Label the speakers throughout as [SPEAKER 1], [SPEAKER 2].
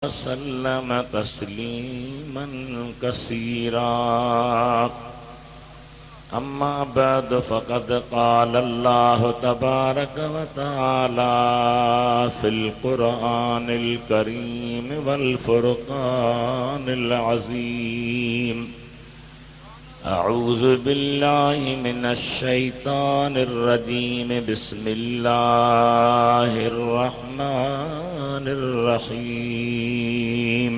[SPEAKER 1] वसल्लम तस्लीमन कसीरा। अम्मा बाद फ़क़द क़ाल अल्लाहु तबारक व तआला फ़िल क़ुरआनिल करीम वल फ़ुरक़ानिल अज़ीम। अऊज़ु बिल्लाहि मिनश शैतानिर रजीम। बिस्मिल्लाहिर रहमानिर रहीम।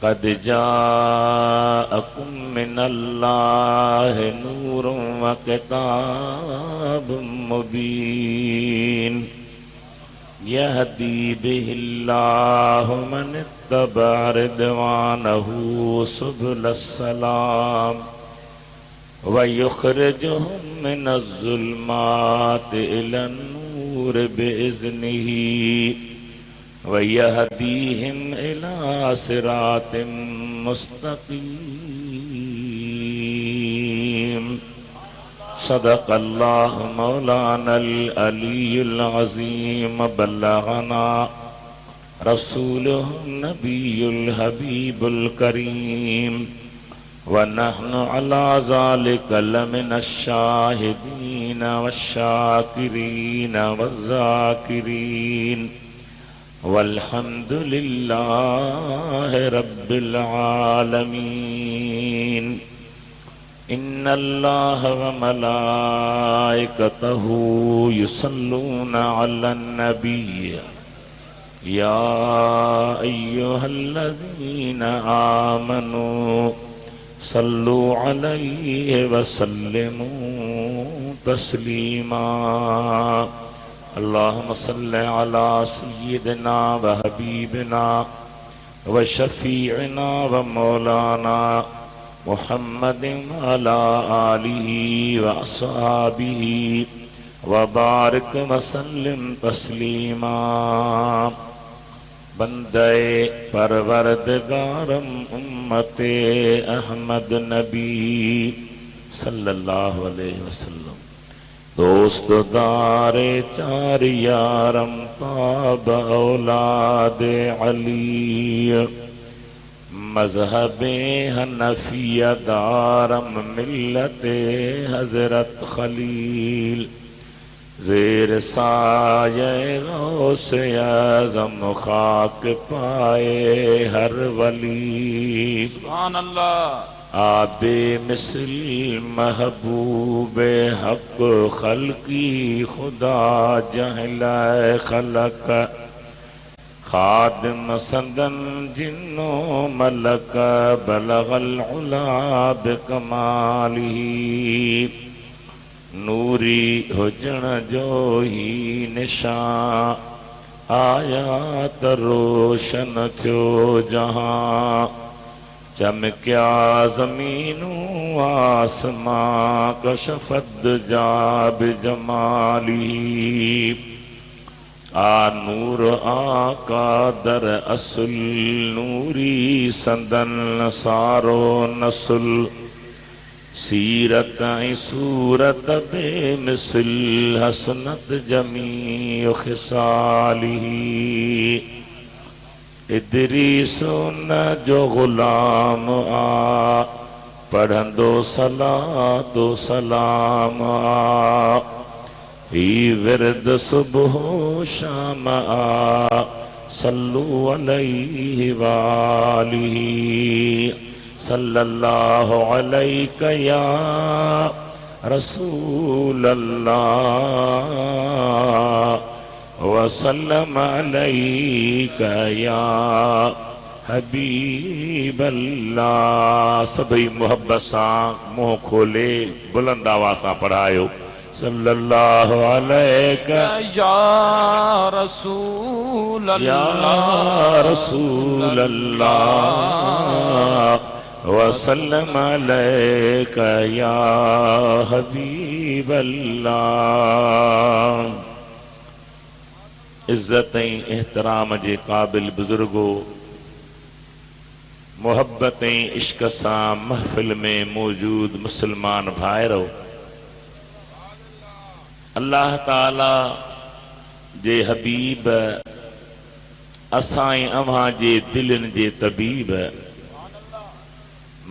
[SPEAKER 1] क़द जाअकुम मिनल्लाहि नूरुन व किताबुम मुबीन। यहदी बिहिल्लाहु मन इत्तबअ रिदवानहु सुबुलस्सलाम व युख़रिजुहुम मिनज़्ज़ुल्माति इलन-नूर बिइज़्निही व यहदीहिम इला सिरातिम मुस्तक़ीम। सदक़ल्लाहु मौलानल अलीयुल अज़ीम। बल्लगना रसूलुहुन नबियुल हबीबुल करीम व नहनु अला ज़ालिका लमिनश शाहिदीन वश्शाकिरीन वज़्ज़ाकिरीन वल्हम्दुलिल्लाहि रब्बिल आलमीन। इन्नल्लाह व मलाइकतहु युसल्लूना अलन नबिय्य या अय्युहल्लज़ीना आमनू सल्लु अलैहि व सल्लिमू तस्लीमा। अल्लाहुम्मा सल्लि अला सय्यिदिना व हबीबिना व शफीइना व मौलाना मुहम्मदिन व अला आलिहि व अस्हाबिहि व बारिक व सल्लिम तस्लीमा। बंदे परवरदिगारम उम्मते अहमद नबी सल्लल्लाहु अलैहि वसल्लम। दोस्त दारे चार यारम ताब औलादे अली। मज़हबे हनफिया दारम मिल्लते हज़रत खलील। ज़ेर साये गौसे आज़म खाक पाए हर वली। सुभान अल्लाह। आबे मिसल महबूबे हक खल्की खुदा जहला खलक। खादिम सदन जिन्नो मलक बलगल उला बिकमालिही। नूरी हुजण जो ही निशान आया त रोशन थियो जहां। चमकिया ज़मीनू आसमां कशफद जा बिजमाली। आ नूर आका दर असुल नूरी संदन सारो नसुल। सीरत सूरत बेमिसल हसनत जमी खिसालिही। इदरीसो न जो गुलाम आ पढ़ंदो सलातो सलाम आ। ही विरद सुबह शाम आ सल्लु अलैहि वालिही। सल्लल्लाहु अलैका या रसूल अल्लाह व सल्लम अलैका या हबीब अल्लाह। सभी मोहब्बत सां मुंह खोले बुलंद आवाज़ सां पढ़ायो। सल्लल्लाहु अलैका
[SPEAKER 2] या रसूल
[SPEAKER 1] या
[SPEAKER 2] अल्लाह
[SPEAKER 1] रसूल अल्लाह वसल्लम अलैका या हबीब अल्लाह। इज्जत एहतराम जे काबिल बुजुर्गो, मोहब्बत इश्क सां महफिल में मौजूद मुसलमान भाइरो, अल्लाह ताला जे हबीब असाई अव्हां जे दिलनि जे तबीब,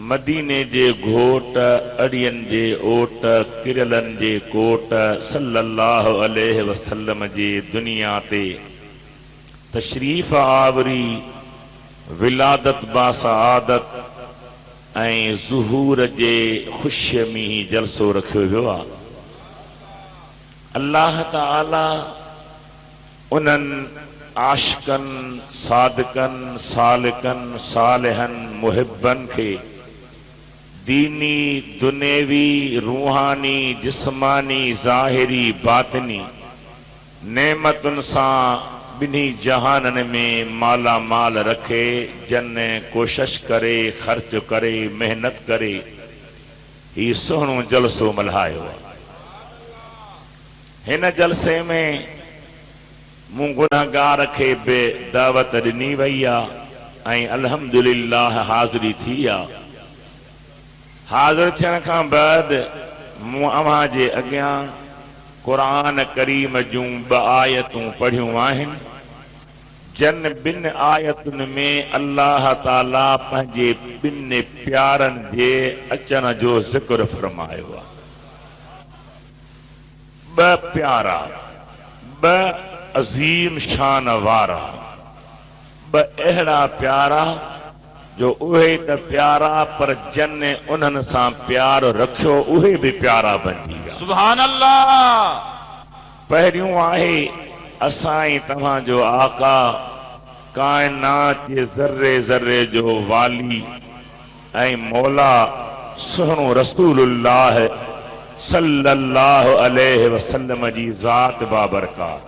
[SPEAKER 1] मदीने जे घोट अड़ियन जे ओट किरलन जे कोट सल्लल्लाहु अलैहि वसल्लम जे दुनिया ते तशरीफ़ आवरी विलादत बासआदत ऐं ज़ुहूर जे ख़ुशीअ में जलसो रखियो वियो आहे। अल्लाह ताला उन्हनि आशिकनि सादिकनि सालिकनि सालिहनि मुहिबनि खे दीनी दुनेवी रूहानी जिस्मानी ज़ाहिरी बातिनी नेमतुनि सां बिन्ही जहाननि में माला माल रखे, जन कोशिश करे, ख़र्च करे, मेहनत करे, ही सुहिणो जलसो मल्हायो आहे। हिन जलसे में मूं गुनहगार खे बि दावत ॾिनी वई आहे ऐं अल्हम्दुलिल्लाह हाज़िरी थी आहे। हाज़िर थियण खां बाद मूं अव्हां जे अॻियां क़ुरान करीम जूं 2 आयतूं पढ़ियूं आहिनि, जन ॿिनि आयतुनि में अल्लाह ताला पंहिंजे ॿिनि प्यारनि जे अचण जो ज़िक्र फरमायो आहे। 2 प्यारा, 2 अज़ीम शान वारा, 2 अहिड़ा प्यारा जो उहे त प्यारा पर जन उन्हनि सां प्यार रखियो उहे बि प्यारा बणिजी विया।
[SPEAKER 2] सुभान अल्लाह।
[SPEAKER 1] पहिरियों आहे असाई तव्हां जो आका, कायनात जे ज़र्रे ज़र्रे जो वाली ऐं मौला सुहिणो रसूलुल्लाह सल्लल्लाहु अलैहि वसल्लम जी ज़ात बाबरकात।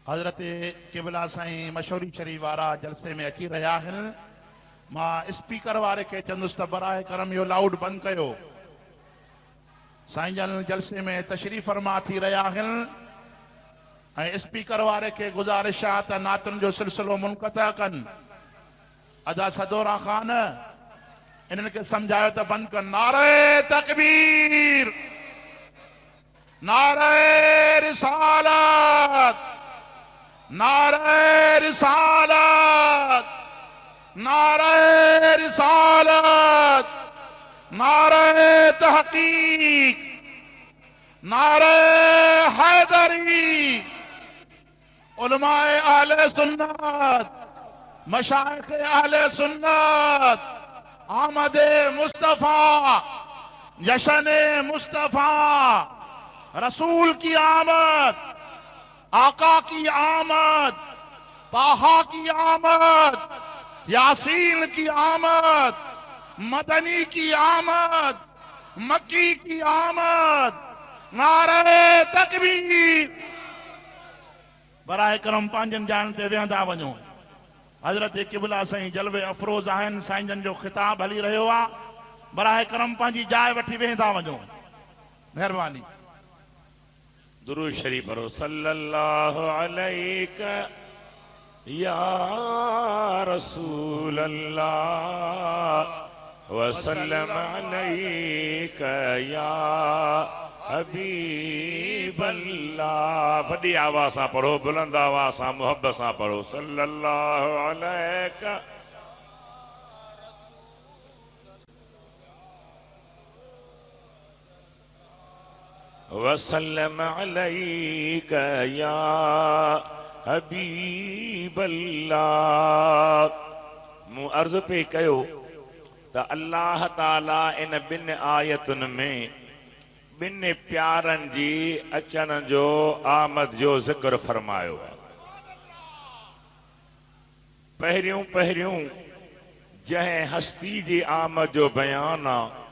[SPEAKER 3] हजरत किबला साईं मशहूरी शरीफ वारा जलसे में अची रहा आहिनि। मां स्पीकर वारे खे चंदुसि त बराए करम यो लाउड बंदि कयो। साईं जन जलसे में तशरीफ़ फरमा थी रहा आहिनि ऐं स्पीकर वारे खे गुज़ारिश आहे त नातुनि जो सिलसिलो मुनक़ता कनि। अदा सदोरा ख़ान इन्हनि खे सम्झायो त बंदि कनि। नारे तकबीर, नारे रिसालत, नारे रिसालत, नारे रिसालत, नारे तहकीक, नारे हैदरी। उलमाए अहले सुन्नत, मशाइख अहले सुन्नत, आमद मुस्तफा, जशन मुस्तफा, रसूल की आमद, आका की आमद, ताहा की आमद, यासीन की आमद, मदनी की आमद, मक्की की आमद, नारे तकबीर। बराए करम पांजन जान ते वेंदा वञो। हजरत किबला साईं जलवे अफरोज आहिनि। साईं जन जो खिताब हली रहियो आहे। बराए करम पंहिंजी जाइ वठी वेंदा वञो, महिरबानी।
[SPEAKER 1] दुरूद शरीफ पढ़ो। सल्लल्लाहु अलैका या रसूल अल्लाह वसल्लम अलैका या हबीब अल्लाह। वॾी आवाज़ सां पढ़ो, बुलंद आवाज़ सां मोहब्बत सां पढ़ो। सल्लल्लाहु अलैका वसल्लम अलैका या हबीब अल्लाह। मूं अर्ज़ पे कयो त अल्लाह ताला इन 2 आयतुनि में 2 प्यारनि जी अचण जो आमद जो ज़िक्र फरमायो आहे। पहिरियों पहिरियों जंहिं हस्ती जी आमद जो बयान आहे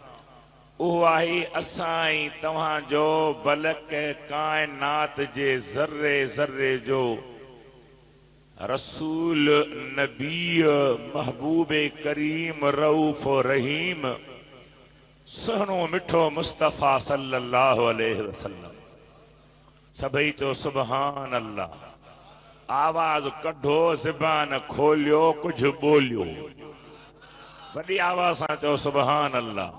[SPEAKER 1] उहो आहे असाई तव्हां जो बलक कायनात जे ज़र्रे ज़र्रे जो रसूल नबी महबूब करीम रऊफ़ रहीम सुहिणो मिठो मुस्तफ़ा सल्लल्लाहु अलैहि वसल्लम। सभई चो सुभान अल्लाह। आवाज़ कढो, ज़बान खोलियो, कुछ बोलियो। वॾी आवाज़ सां चओ सुभान अल्लाह।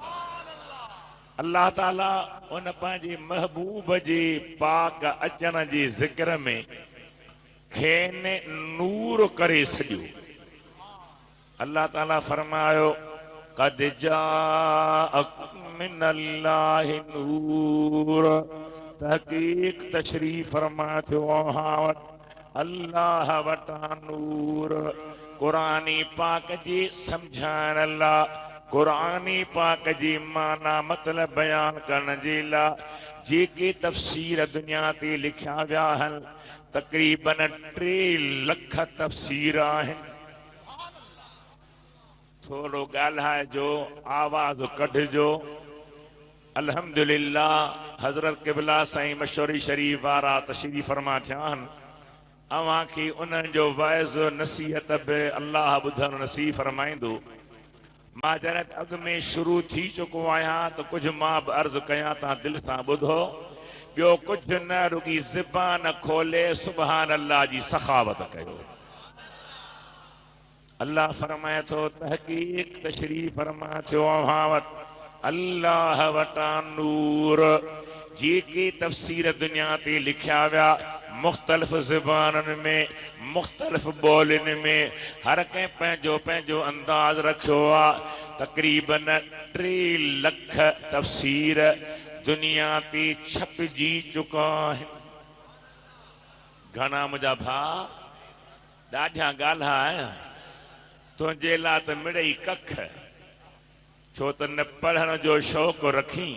[SPEAKER 1] अल्लाह ताला उन पंहिंजे महबूब जे पाक अचण जे ज़िक्र में खेने नूर करे छॾियो। अल्लाह ताला फरमायो क़द जाअकुम मिनल्लाहि नूर, तहक़ीक़ तशरीफ़ फरमा थियो अव्हां वटि अल्लाह वटां नूर। क़ुरानी पाक जी सम्झाइण लाइ, क़ुरानी पाक जी माना मतिलब बयान करण जे लाइ जेके तफ़सीर दुनिया ते लिखिया विया आहिनि, तक़रीबन 3 लख तफ़सीर आहिनि। थोड़ो ॻाल्हाइजो, आवाज़ कढिजो। अल्हम्दुलिल्लाह हज़रत क़िबला साईं मशहूरी शरीफ वारा तशरीफ़ फरमा थिया आहिनि। अव्हां खे उन्हनि जो वइज़ नसीहत बि अल्लाह ॿुधणु नसीब फरमाईंदो। मां जॾहिं अॻु में शुरू थी चुको आहियां त कुझु मां बि अर्ज़ु कयां, तव्हां दिलि सां ॿुधो। ॿियो कुझु न रुॻी ज़बान खोले सुभान अल्लाह जी सखावत कयो। अल्लाह फरमाए थो तहक़ीक़ तशरीफ़ फरमा थियो अव्हां वटि अल्लाह वटां नूर। जेके तफ़सीर दुनिया ते लिखिया विया मुख़्तलिफ़ ज़बाननि में, मुख़्तलिफ़ ॿोलियुनि में, हर कंहिं पंहिंजो पंहिंजो अंदाज़ रखियो आहे। तक़रीबन 3 लख तफ़सीर दुनिया ते छपिजी चुका आहिनि। घणा मुंहिंजा भाउ ॾाढा ॻाल्हाए, तुंहिंजे लाइ त मिड़ई कख, छो त न पढ़ण जो शौक़ु रखी,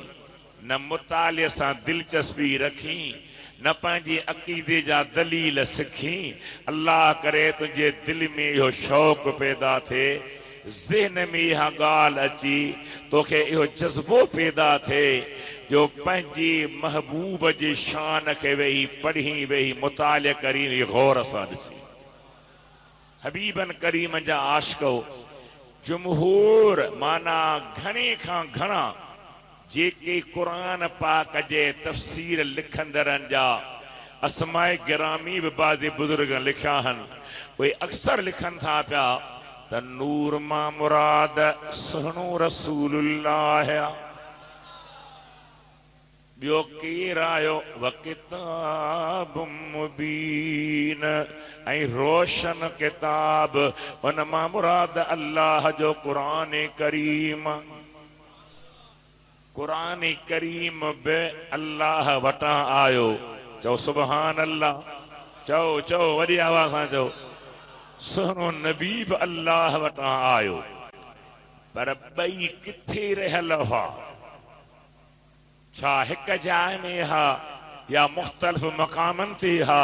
[SPEAKER 1] न मुताले सां दिलचस्पी रखी, न पंहिंजे अक़ीदे जा दलील सिखी। अल्लाह करे तुंहिंजे दिलि में इहो शौक़ु पैदा थिए, ज़हन में इहा ॻाल्हि अची, तोखे इहो जज़्बो पैदा थिए जो पंहिंजे महबूब जे शान खे वेही पढ़ी, वेही मुताले करी, गौर सां ॾिसी। हबीबन करीम जा आशिक़ो जमहूर माना घणे खां घणा जेके क़ुरान पाक जे तफ़सीर लिखंदड़नि जा अस्माए गिरामी बि बाज़े बुज़ुर्ग लिखिया आहिनि। उहे अक्सर लिखनि था पिया त नूर मां मुराद सुहिणो रसूलुल्लाह। ॿियो केरु आयो व किताब मुबीन, ऐं रोशन किताब, उन मां मुराद अल्लाह जो क़ुरान करीम। क़ुरान करीम बि अल्लाह वटां आयो। चओ सुभान अल्लाह, चओ चओ वॾी आवाज़ सां चओ। सुहिणो नबी बि अल्लाह वटां आयो, पर ॿई किथे रहियल हुआ? छा हिक जाइ में हा या मुख़्तलिफ़ मक़ामनि ते हा?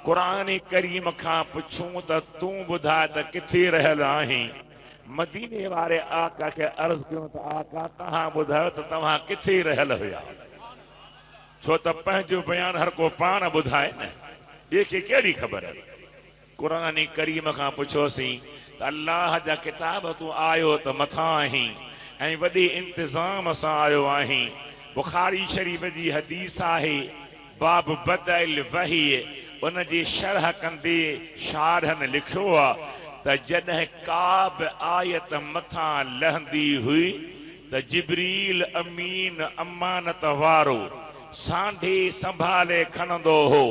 [SPEAKER 1] क़ुरान करीम खां पुछूं त तूं ॿुधाए त किथे रहियल आहीं? मदीने वारे आका खे अर्ज़ कयूं त आका तव्हां ॿुधायो त तव्हां किथे रहियल हुया? छो त पंहिंजो बयान हर को पाण ॿुधाए न, ॿिए खे कहिड़ी ख़बर? क़ुरान करीम खां पुछोसीं त अल्लाह जा किताब तूं आयो त मथां आहीं ऐं वॾे इंतिज़ाम सां आयो आहीं। बुखारी शरीफ़ जी हदीस आहे, बाब बदल वही, उन जी शरह कंदे शारहनि लिखियो आहे त जॾहिं का बि आयत मथां लहंदी हुई त जिब्रील अमीन अमानत वारो सांढे संभाले खणंदो हो,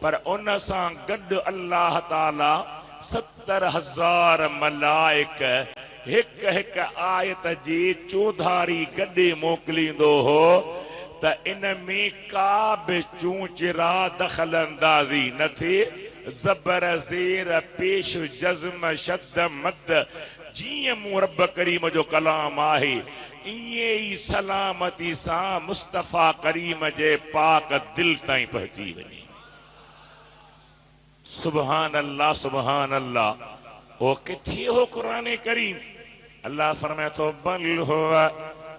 [SPEAKER 1] पर उन सां गॾु अल्लाह ताला 70,000 मलाइक हिक हिक आयत जे चौधारी गॾे मोकिलींदो हो त इन में का बि चूंचरा दख़ल अंदाज़ी न थिए। ज़बर ज़ेर पेश जज़्म शद मद जीअं मूं रब करीम जो कलाम आहे, ईअं ई सलामती सां मुस्तफ़ा करीम जे पाक दिल ताईं पहुची वञे। सुभान अल्लाह, सुभान अल्लाह। ओ किथे हो क़ुरान करीम? अल्लाह फरमाए थो बल हुवा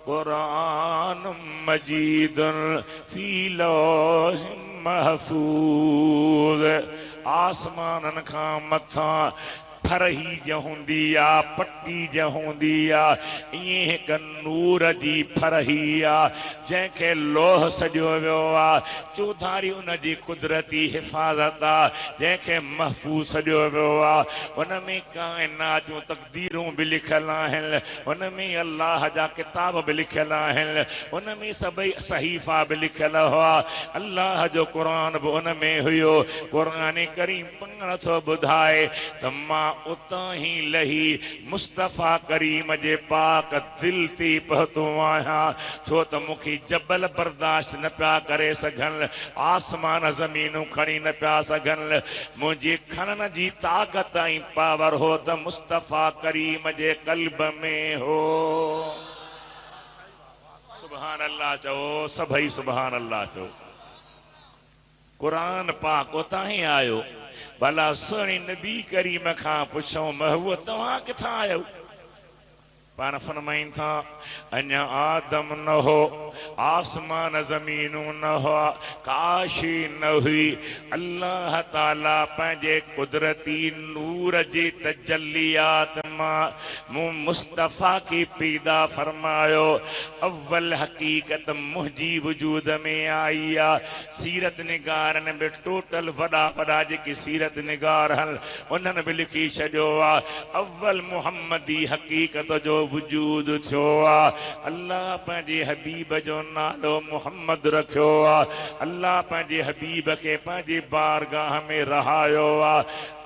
[SPEAKER 1] क़ुरान मजीदुन फी लौहिम महफूज़। आसमाननि खां मथां फरही जहूंदी आ पट्टी जहूंदी आ इए एक नूर जी फरही आ जंहिंखे लोह सॼो वियो आ चौधारी उन जी कुदरती हिफ़ाज़त आ जंहिंखे महफ़ूज़ सॼो वियो आ उन में काइनात जूं तक़दीरूं बि लिखियल आहिनि उन में अल्लाह जा किताब बि लिखियल आहिनि उन में सभई सहीफ़ा बि लिखियल हुआ अल्लाह जो क़ुरान बि उन में हुयो क़ुरान करीम पाण थो ॿुधाए त मां उतां ई लही मुस्तफ़ा करीम जे पाक दिल ते पहुतो आहियां छो त मूंखे जबल बर्दाश्त न पिया करे सघनि आसमान ज़मीनूं खणी न पिया सघनि मुंहिंजे खणण जी ताक़त ऐं पावर हो त मुस्तफ़ा करीम जे क़ल्ब में हो सुभान अल्लाह चओ सभई सुभान अल्लाह चओ कुरान पाक उतां ई आयो भला सुहिणी नबी करीम खां पुछूं महबूब तव्हां किथां आयो पाण फरमाइनि था अञा आदम न हो आसमान ज़मीनूं न हुआ काशी न हुई अल्लाह ताला पंहिंजे कुदरती नूर जे तजल्लियात मां मूं मुस्तफ़ा खे पैदा फरमायो अव्वल हक़ीक़त मुंहिंजी वजूद में आई आहे सीरत निगारनि में टोटल वॾा वॾा जेके सीरत निगार आहिनि उन्हनि बि लिखी छॾियो आहे अव्वल मुहम्मदी हक़ीक़त जो वजूद थियो आहे अल्लाह पंहिंजे हबीब जो नालो मुहम्मद रखियो आहे अल्लाह पंहिंजे हबीब खे पंहिंजे बारगाह में रहायो आहे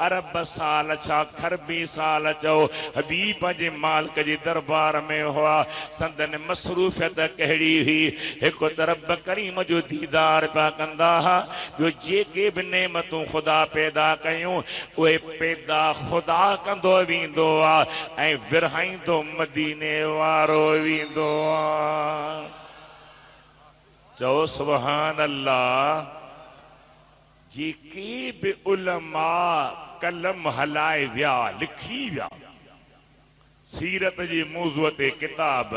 [SPEAKER 1] अरब साल छा खरबी साल चओ हबीब पंहिंजे मालिक जे दरबार में हुआ संदन मसरूफ़ियत कहिड़ी हुई हिकु त रब करीम जो दीदार पिया कंदा हुआ जो जेके बि नेमतूं ख़ुदा पैदा कयूं उहे पैदा ख़ुदा कंदो वेंदो आहे ऐं विरहाईंदो मदीने वारो वेंदो आहे चओ सुभान अल्लाह जेके बि उलमा कलम हलाए विया लिखी विया सीरत जी मौज़ूअ ते किताब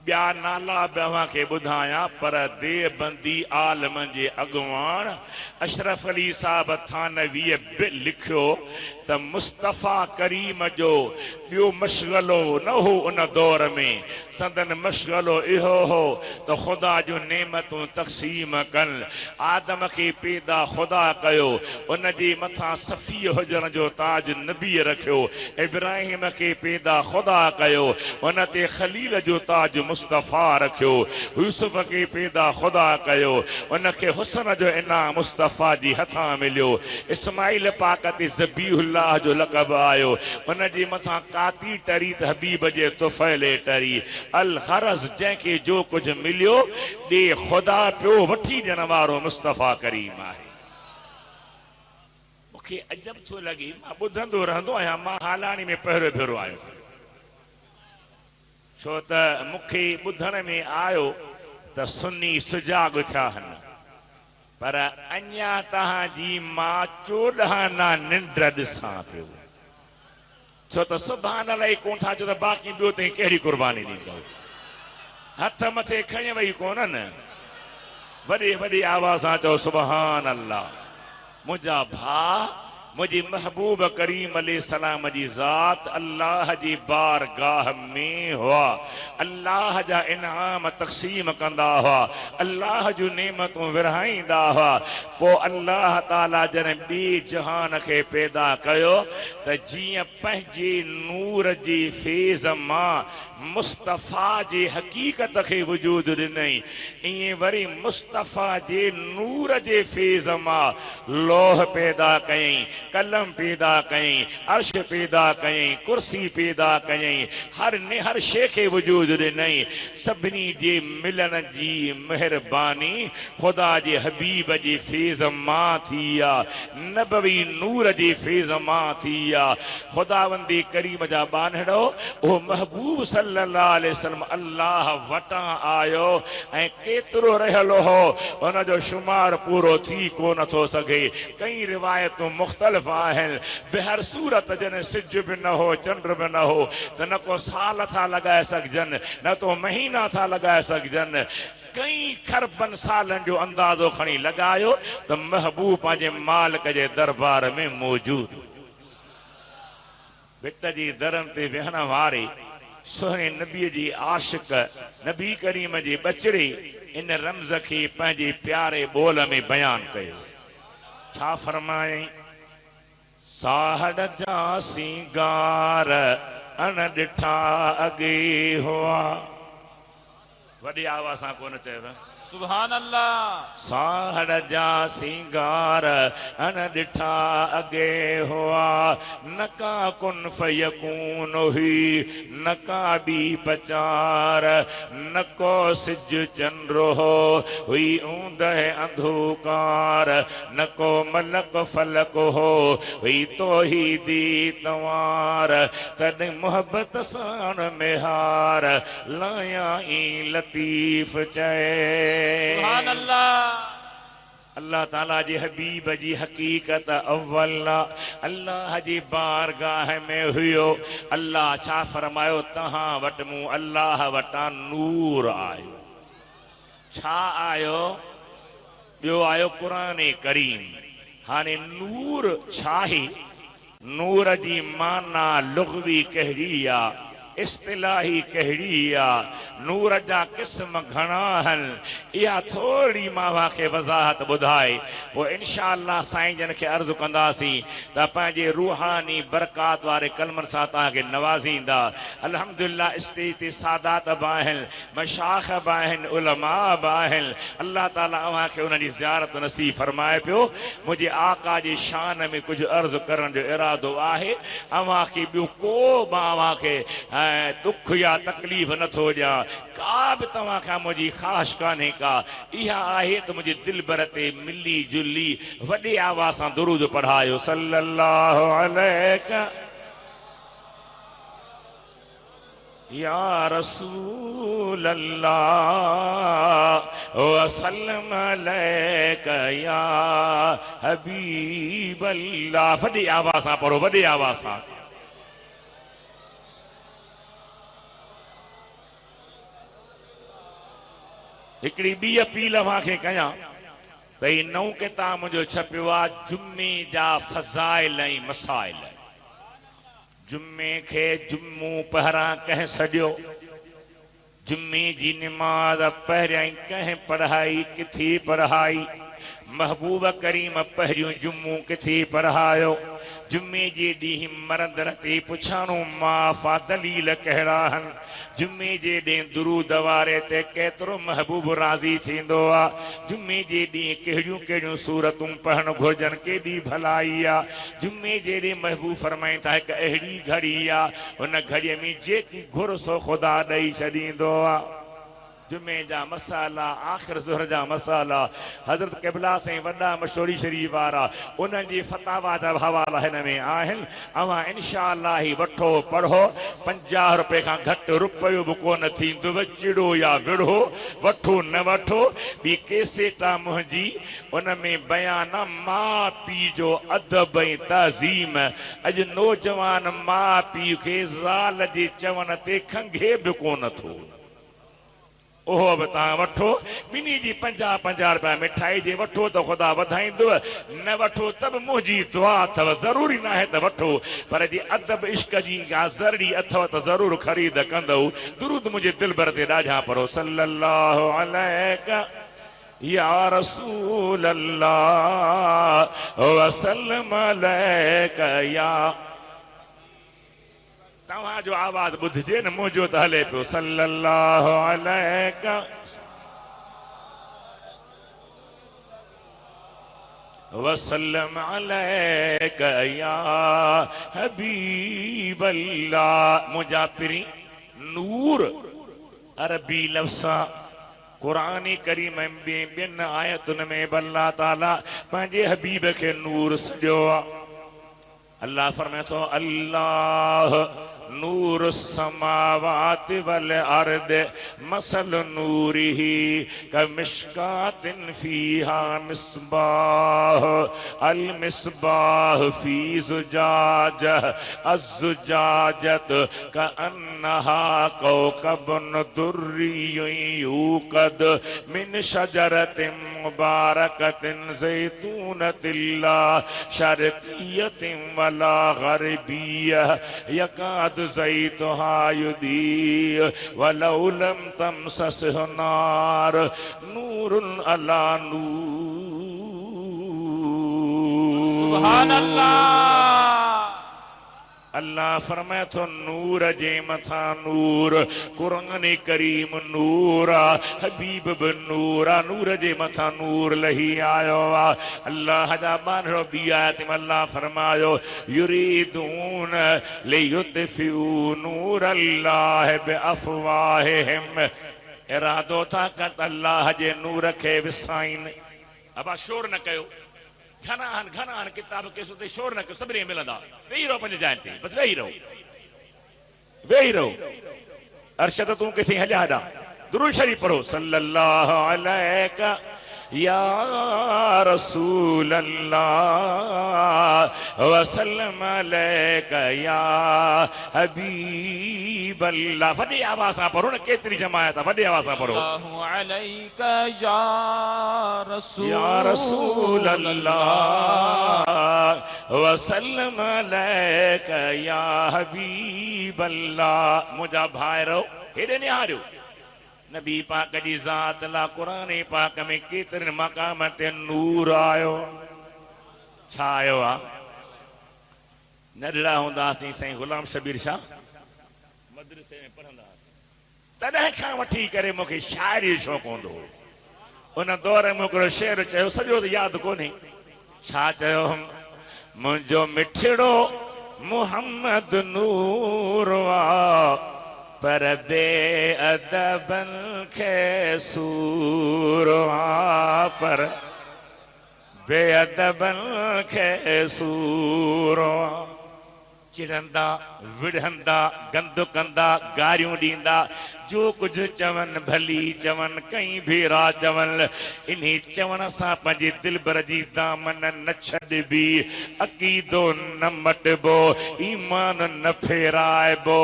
[SPEAKER 1] ॿिया नाला बि अव्हांखे ॿुधायां पर देवबंदी आलम जे अॻुवाण अशरफ अली साहब थानवीअ बि लिखियो त मुस्तफ़ा करीम जो ॿियो मशग़लो न हो उन दौर में संदन मशग़लो इहो हो त ख़ुदा जूं नेमतूं तक़सीम कनि आदम खे पैदा ख़ुदा कयो उन जे मथां सफ़ी हुजण जो ताज नबीअ रखियो इब्राहिम खे पैदा ख़ुदा कयो उन ते ख़लील जो ताज मुस्तफ़ा रखियो यूसुफ खे पैदा ख़ुदा कयो उनखे हुस्न जो इनाम मुस्तफ़ा जी हथां मिलियो इस्माइल पाक ते ज़बीहुल्लाह जो लक़ब आयो उन जे मथां काती टरी त हबीब जे तुफ़ैले टरी अल ग़रज़ जंहिंखे जो कुझु मिलियो ॾे ख़ुदा पियो वठी ॾियण वारो मुस्तफ़ा करीम आहे मूंखे अजब थो लॻे मां ॿुधंदो रहंदो आहियां मां हालाणी में पहिरियों भेरो आयो छो त मूंखे ॿुधण में आयो त सुन्नी सुजाग थिया आहिनि पर अञा तव्हांजी मां 14 निंड ॾिसां पियो छो त सुभान अल्लाह कोन था चओ त बाक़ी ॿियो ताईं कहिड़ी कुर्बानी ॾींदो हथ मथे खणी वई कोन्हनि वॾे वॾे आवाज़ सां चओ सुभान अल्लाह मुंहिंजा भाउ मुझे महबूब करीम अलैहिस्सलाम जी ज़ात अल्लाह जी बारगाह में हुआ अल्लाह जा इनाम तक़सीम कंदा हुआ अल्लाह जूं नेमतूं विरहाईंदा हुआ पोइ अल्लाह ताला जन ॿिए जहान खे पैदा कयो त जीअं पंहिंजे नूर जी फैज़ मां मुस्तफ़ा जे हक़ीक़त खे वजूद ॾिनई ईअं वरी मुस्तफ़ा जे नूर जे फैज़ मां लोह पैदा कयईं कलम पैदा कयईं अर्श पैदा कयईं कुर्सी पैदा कयईं हर शइ खे वजूद ॾिनई सभिनी जे मिलन जी महिरबानी ख़ुदा जे हबीब जे फैज़ मां थी आहे नबवी नूर जे फैज़ मां थी आहे ख़ुदावंदी करीम जा बानड़ो उहो महबूब सल्लल्लाहु अलैहि वसल्लम अल्लाह वटां आयो ऐं केतिरो रहियलु हो हुन जो शुमार पूरो थी कोन थो सघे कई रिवायतूं मुख़्तलिफ़ आहिनि बहर सूरत जन सिज बि न हो चंड बि न हो त न को साल था लॻाए सघजनि न तो महीना था लॻाए सघजनि कई खरबन सालन जो अंदाज़ो खणी लगायो त महबूब पंहिंजे मालिक जे दरबार में मौजूद भिट जी दरन ते वेहण वारे सोहणे नबी जी आशिक नबी करीम जे बचड़े इन रमज़ के पंहिंजे प्यारे बोल में बयान कयो। छा फरमाए? साहड़ जा सिंगार अन ॾिठा अॻे हुआ। वॾी आवाज़ सां कोन चयो।
[SPEAKER 2] सुभान अल्लाह।
[SPEAKER 1] साहड़ जा सिंगार अन ॾिठा अॻे हुआ, न का कुन फयकून हुई, न का ॿी पचार, न को सिज चंद्र हो हुई ऊंदह अंधकार, न को मलक फलक हो हुई तौहीदी तवार, तॾहिं मोहब्बत साण मेहार लाया ई लतीफ़ चए।
[SPEAKER 2] सुभान अल्लाह।
[SPEAKER 1] अल्लाह ताला जी हबीब जी हकीकत अव्वल अल्लाह जी बारगाह में हुयो। अल्लाह छा फरमायो? तहां वटि मूं अल्लाह वटां नूर आयो। छा आयो? ॿियो आयो क़ुरान करीम। हाणे नूर छा आहे? नूर जी माना लुग़वी कहिड़ी आहे, इस्तिलाही कहिड़ी आहे, नूर जा क़िस्म घणा आहिनि, इहा थोरी मां खे वज़ाहत ॿुधाए पोइ इंशाअल्लाह साईं जन खे अर्ज़ु कंदासीं त पंहिंजे रूहानी बरकात वारे कलमनि सां तव्हांखे नवाज़ींदा। अल्हम्दुलिल्लाह स्टेज ते सादात बि आहिनि, मशाइख़ बि आहिनि, उलमा बि आहिनि। अल्लाह ताला अव्हांखे उन्हनि जी ज़ियारत नसीब फरमाए पियो। मुंहिंजे आका जी शान में कुझु अर्ज़ु करण जो इरादो आहे। अव्हांखे ॿियो को बि अव्हांखे दुख या तकलीफ़ नथो ॾियां, का बि तव्हां खां मुंहिंजी ख़्वाहिश कान्हे का। इहा आहे त मुंहिंजे दिलि भर ते मिली जुली वॾे आवाज़ सां दुरूद पढ़ायो। सल्लल्लाहु अलैका या रसूल अल्लाह वसल्लम अलैका या हबीब अल्लाह। वॾी आवाज़ सां पढ़ो, वॾी आवाज़ सां। हिकिड़ी ॿी अपील अव्हांखे कयां भई नओं किताब मुंहिंजो छपियो आहे जुमे जा फज़ाइल ऐं मसाइल। जुमे खे जुम्मो पहिरां कंहिं सॼो, जुमे जी निमाज़ पहिरियां ई कंहिं पढ़ाई, किथे पढ़ाई? महबूब करीम पहिरियों जुम्मो किथे पढ़ायो? जुमे जे ॾींहुं मरदनि ते पुछाणो माफ़ा दलील कहिड़ा आहिनि? जुमे जे ॾींहुं दुरूद वारे ते केतिरो महबूब राज़ी थींदो आहे? जुमे जे ॾींहुं कहिड़ियूं कहिड़ियूं सूरतूं पढ़णु घुरिजनि, केॾी भलाई आहे? जुमे जे ॾींहुं महबूब फरमाइनि था हिकु अहिड़ी घड़ी आहे, हुन घड़ीअ में जेकी घुर सो ख़ुदा ॾेई छॾींदो आहे। जुमे जा मसाला, आख़िर ज़ुहर जा मसाला, हज़रत क़िबला साईं वॾा मशहूरी शरीफ़ वारा उन्हनि जी फतावा जा हवाला हिन में आहिनि। अव्हां इंशाअल्लाह ही वठो, पढ़ो। 50 रुपए खां घटि रुपयो बि कोन थींदव। चिड़ो या विड़ो, वठो न वठो। ॿी कैसेट आहे मुंहिंजी, उन में बयान माउ पीउ जो अदब ऐं तज़ीम। अॼु नौजवान माउ पीउ खे ज़ाल जे चवण ते खंघे बि कोन थो। ओहो बि तव्हां वठो। ॿिन्ही जी 50-50 रुपया मिठाई जे वठो त ख़ुदा वधाईंदव, न वठो त बि मुंहिंजी दुआ अथव। ज़रूरी न आहे त वठो, पर जी अदब इश्क जी का ज़रूरी अथव त ज़रूरु ख़रीद कंदव। दुरूद मुंहिंजे दिलि भर ते ॾाढा पढ़ो। सल्लल्लाहु अलैका या रसूल अल्लाह वसल्लम अलैका या। तव्हां जो आवाज़ ॿुधिजे न, मुंहिंजो त हले पियो। सल्लल्लाहु अलैका वसल्लम अलैका या हबीब अल्लाह। मुंहिंजा पिरी नूर अरबी लफ़्ज़ क़ुरान करीम में ॿियनि आयतुनि में बि अल्लाह ताला पंहिंजे हबीब खे नूर सॼो आहे। अल्लाह फरमाए थो अल्लाह नूर समावात वल अर्द मसल नूरिही कमिश्कातिन फीहा मिस्बाह अल मिस्बाह फी जुजाज अज़्जुजाजत कअन्नहा कौकबुन दुर्रियुन यूकद मिन शजरतिन मुबारकतिन ज़ैतूनतिन ला शर्क़ियतिन वला ग़रबिय्यह यकादु ज़ैतुहा युदीअ वलौ लम तमससहु नार नूरुन अला नूर।
[SPEAKER 2] सुभान अल्लाह।
[SPEAKER 1] अल्लाह फरमाए तो नूर जे मथा नूर, कुरान करीम नूर, हबीब बि नूर, नूर जे मथा नूर लही आयो आ। अल्लाह जा बानरो बि आयत में अल्लाह फरमायो युरीदून लियुत्फिउ नूर अल्लाह बिअफ़वाहिहिम, इरादो था कत अल्लाह जे नूर खे विसाइन। अब शोर न कयो, घना किताब के सुते शोर न कयो, सभिनी मिलंदा, वेही रहो पंहिंजे जाइ ते, बस वेही रहो। अरशद तूं किथे हलिया हेॾा, दुरूद शरीफ पढ़ो सल्लल्लाहु अलैका या रसूल अल्लाह वसल्लम अलैका या हबीब अल्लाह। वॾी आवाज़ सां पढ़ो न, केतिरी जमायत आहे, वॾी आवाज़ सां पढ़ो
[SPEAKER 2] अल्लाहु अलैका या
[SPEAKER 1] रसूल अल्लाह वसल्लम अलैका या हबीब अल्लाह। मुंहिंजा भाइरो हेॾे निहारियो, नबी पाक जी ज़ात ला कुरान पाक में केतिरनि मक़ाम ते नूर आयो। छा आयो आहे? नंढड़ा हूंदासीं साईं गुलाम शबीर शाह मदरसे में पढ़ंदा हुआसीं, तॾहिं खां वठी करे मूंखे शाइरी जो शौक़ु हूंदो हो। उन दौर में हिकिड़ो शेर चयो, सॼो त यादि कोन्हे, छा चयो? मुंहिंजो मिठड़ो मुहम्मद नूर आ, पर बेअदबन खे सूर आ, पर बेअदबन खे सूर आ। चिड़ंदा विढ़ंदा गंद कंदा गारियूं ॾींदा, जो कुझु चवनि भली चवनि, कई भेरा चवनि, इन्ही चवण सां पंहिंजे दिलबर जी दामन न छॾिबी, अक़ीदो न मटिबो, ईमान न फेराइबो।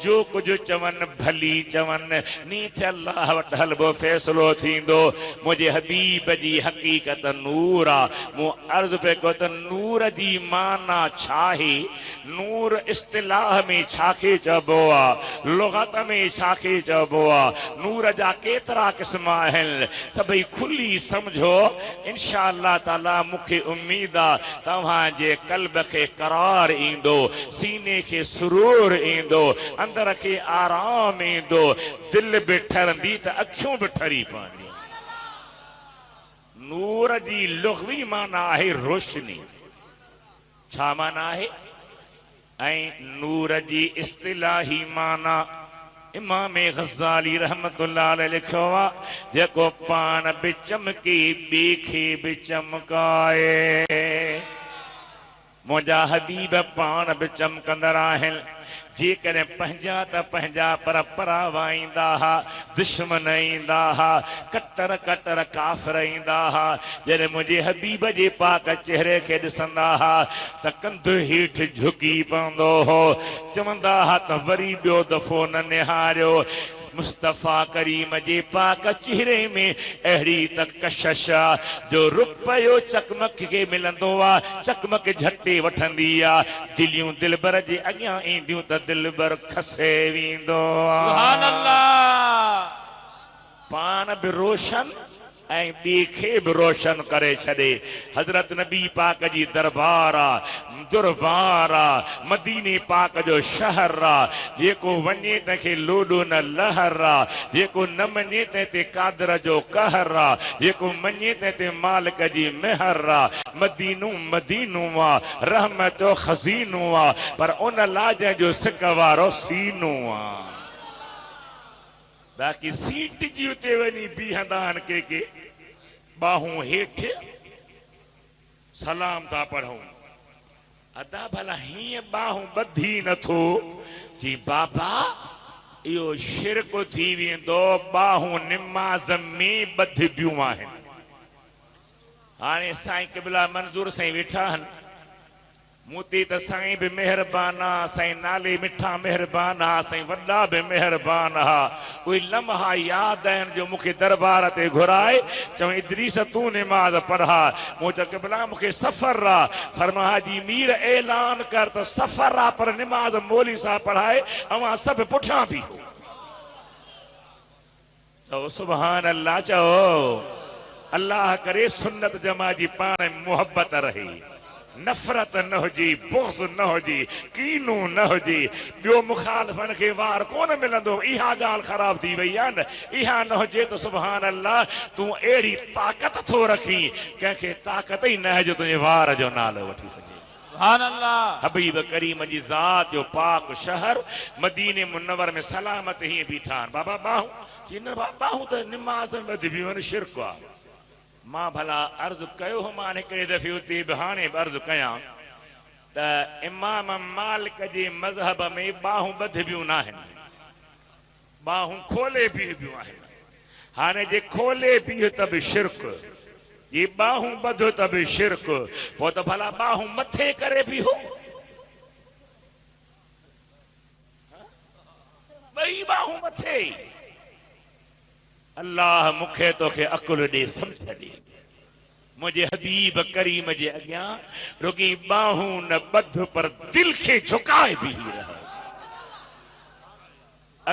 [SPEAKER 1] जो कुझु चवनि भली चवनि, नीठ अल्लाह वटि हलबो, फ़ैसिलो थींदो। मुंहिंजे हबीब जी हक़ीक़त नूर आहे। मूं अर्ज़ु पियो कयो त नूर जी माना छा आहे? नूर इस्तिलाह में छाखे चइबो आहे, लुग़त में छाखे चइबो आहे, नूर जा केतिरा क़िस्म आहिनि, सभई खुली समझो। इंशा अल्लाह ताला मूंखे उम्मीद आहे तव्हांजे क़ल्ब खे करार ईंदो, सीने खे सुरूर ईंदो, अंदर खे आराम ईंदो, दिल बि ठरंदी त अखियूं बि ठरी पवंदियूं। नूर जी लुग़वी माना आहे रोशनी। छा माना आहे? ऐं नूर जी इस्तिलाही माना इमाम ग़ज़ाली रहमतुल्लाह अलैह लिखियो आहे, जेको पाण बि चमके ॿिए खे बि चमकाए। मुंहिंजा हबीब पाण बि चमकंदड़ आहिनि। जेकॾहिं पंहिंजा त पंहिंजा पर परावाईंदा हुआ, दुश्मन ईंदा हुआ, कटर कटर काफ़िर ईंदा हुआ। जॾहिं मुंहिंजे हबीब जे पाक चेहरे खे ॾिसंदा हुआ त कंधु हेठि झुकी पवंदो हो, चवंदा हुआ त वरी ॿियो दफ़ो न निहारियो। मुस्तफ़ा करीम जे पाक चेहरे में अहिड़ी त कशिश जो रुपयो चकमक खे मिलंदो आहे, चकमक झटे वठंदी आहे। दिलियूं दिलबर जे अॻियां ईंदियूं त दिलबर खसे वेंदो आहे।
[SPEAKER 2] सुभान अल्लाह।
[SPEAKER 1] पाण बि रोशन ऐं ॿिए खे बि रोशन करे छॾे। हज़रत नबी पाक जी दरबार आहे, दुरबार आहे, मदीने पाक जो शहर आहे। जेको वञे तंहिंखे लोॾो न लहर आहे, जेको न मञे तंहिं ते कादर जो कहर आहे, जेको मञे तंहिं ते मालिक जी मेहर आहे। मदीनो मदीनो आहे, रहमत जो ख़ज़ीनो आहे, पर उन लाज जो सिक वारो सीनो आहे। बाक़ी सीट जी उते वञी बीहंदा आहिनि के बाहूं हेठि सलाम था पढ़ूं। अदा भला हीअं बाहूं ॿधी नथो जी बाबा इहो शिरक थी वेंदो बाहूं निमाज़ में ॿधिबियूं आहिनि हाणे साईं क़िबला मंज़ूर साईं वेठा आहिनि मूंते त साईं बि महिरबान आहे साईं नाले मिठा महिरबान आहे साईं वॾा बि महिरबान आहे उहे लम्हा यादि आहिनि जो मूंखे दरबार ते घुराए चऊं इदरीस तूं निमाज़ पढ़ा मूं चयो क़िबला मूंखे सफ़र आहे फरमा हाजी मीर ऐलान कर त सफ़र आहे पर निमाज़ मौली साहब पढ़ाए अवां सभु पुठियां बीहो चओ सुभान अल्लाह चओ अल्लाह करे सुन्नत जमा जी पाण मोहब्बत रहे नफ़रत न हुजी बुग़्ज़ न हुजी कीनू न हुजी ॿियो मुखालिफ़नि खे वार कोन मिलंदो इहा ॻाल्हि ख़राब थी वई आहे न इहा न हुजे त सुभान अल्लाह तूं अहिड़ी ताक़त थो रखी कंहिंखे ताक़त ई न जो तुंहिंजे वार जो नालो वठी सघे
[SPEAKER 2] सुभान अल्लाह
[SPEAKER 1] हबीब करीम जी ज़ात जो पाक शहर मदीने मुनव्वर में सलामत हीअं बीठा आहिनि बाबा बाहूं चीन बाहूं त निमाज़ में ॿधिबियूं आहिनि शिरक आहे मां भला अर्ज़ु कयो हो मां हिकिड़े दफ़े उते बि हाणे बि अर्ज़ु कयां त इमाम मालिक जे मज़हब में बाहूं ॿधिबियूं न आहिनि बाहूं खोले बीहबियूं आहिनि हाणे जे खोले बीह त बि शिरक ये बाहूं ॿधो त बि शिरक पोइ त भला बाहूं मथे करे बीहो ॿई बाहूं मथे अल्लाह मूंखे तोखे अकुल ॾे सम्झ ॾे मुंहिंजे हबीब करीम जे अॻियां रुगी बाहूं न ॿध पर दिल खे झुकाए बीही रह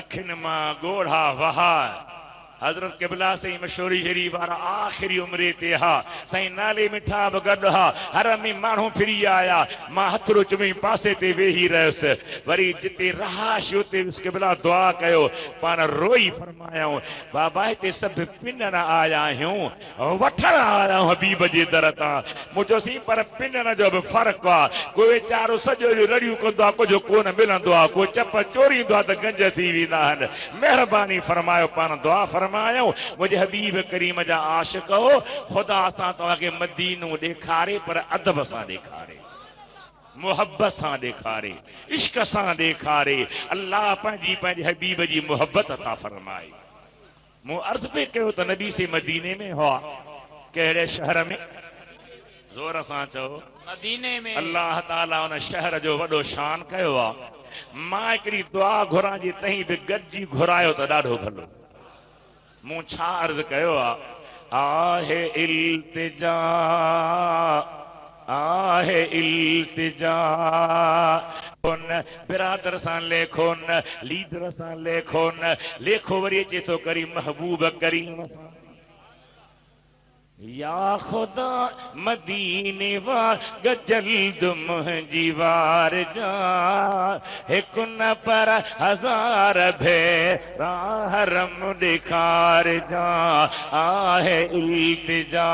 [SPEAKER 1] अखियुनि मां ॻोढ़ा वहा हज़रत क़िबला साईं मशहूरी शरीफ वारा आख़िरी उमिरि ते हा साईं नाले मिठा बि गॾु हा हर में माण्हू फिरी आया मां हथड़ो चुमी पासे ते वेही रहियुसि वरी जिते रहाश उते क़िबला दुआ कयो पाण रोई फरमायूं बाबा हिते सभु पिनण आया आहियूं वठण आया आहियूं हबीब जे दर तां मूं चयोसीं पर पिनण जो बि फ़र्क़ु आहे कोई वीचारो सॼो ॾींहुं रड़ियूं कंदो आहे कुझु कोन मिलंदो आहे कोई चप चोरींदो आहे त गंज थी वेंदा आहिनि महिरबानी फरमायो पाण दुआ फरमायो मुझे हबीब करीम जा आशिक हो खुदा सां तव्हांखे मदीनो ॾेखारे पर अदब सां ॾेखारे मोहब्बत सां ॾेखारे इश्क सां ॾेखारे अल्लाह पंहिंजे हबीब जी मोहब्बत अता फरमाए मूं अर्ज़ पे कयो त नबी से मदीने में हुआ कहिड़े शहर में ज़ोर सां चओ
[SPEAKER 2] मदीने में
[SPEAKER 1] अल्लाह ताला उन शहर जो वॾो शान कयो आहे मां हिकिड़ी दुआ घुरां जी तहीं बि गॾिजी घुरायो त ॾाढो भलो मूं छा अर्ज़ कयो आहे इल्तिजा कोन बिरादर सां लेखो न लीडर सां लेखो न लेखो वरी अचे थो करी महबूब करीम सां या खुदा मदीने वा गजल्द मुंहिंजी वार जा हिकु न पर हज़ार भेरा हरम ॾेखार जा आहे इल्तिजा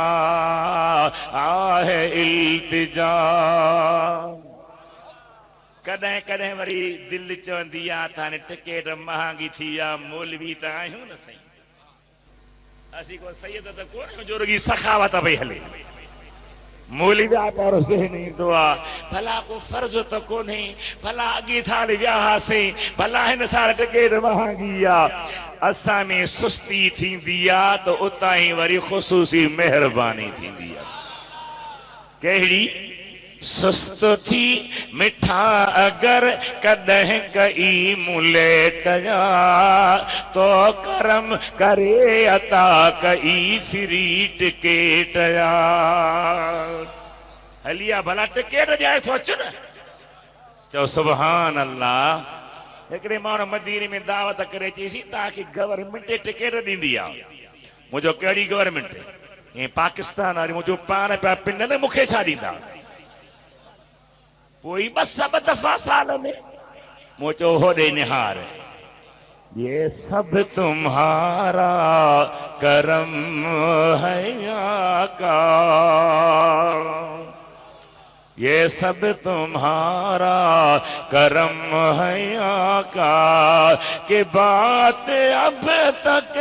[SPEAKER 1] कॾहिं कॾहिं वरी दिलि चवंदी आहे त हाणे टिकेट महांगी थी आहे मौलवी त आहियूं न साईं असी को सैयद त कोन जो रुगी सखावत पई हले मौलवी पर ज़हन ईंदो आहे भला को फर्ज़ त कोन्हे भला अॻे साल वियासीं भला हिन साल टिकेट महांगी आहे असां में सुस्ती थींदी आहे त उतां ई वरी ख़ुसूसी महिरबानी थींदी आहे कहिड़ी सुस्त थी मिठा अगर कॾहिं कई मुलेट जा तो करम करे अता कई फ्री टिकेट या हलिया भला टिकेट ॾियाए सोच न चओ सुभान अल्लाह हिकिड़े माण्हू मदीने में दावत करे चईसीं तव्हांखे गवर्नमेंट टिकेट ॾींदी आहे मुंहिंजो कहिड़ी गवर्नमेंट ऐं पाकिस्तान वारी मुंहिंजो पाण पिया पिन न मूंखे छा ॾींदा कोई बस सब दफा साल में मुझो होदे निहार ये सब तुम्हारा करम है आका ये सब तुम्हारा करम है आका, कि बात अब तक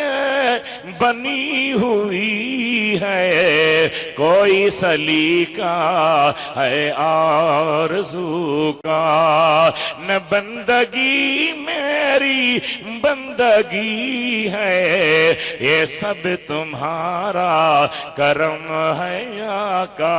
[SPEAKER 1] बनी हुई है, कोई सलीका है आरज़ू का, न बंदगी मेरी बंदगी है, ये सब तुम्हारा करम है आका।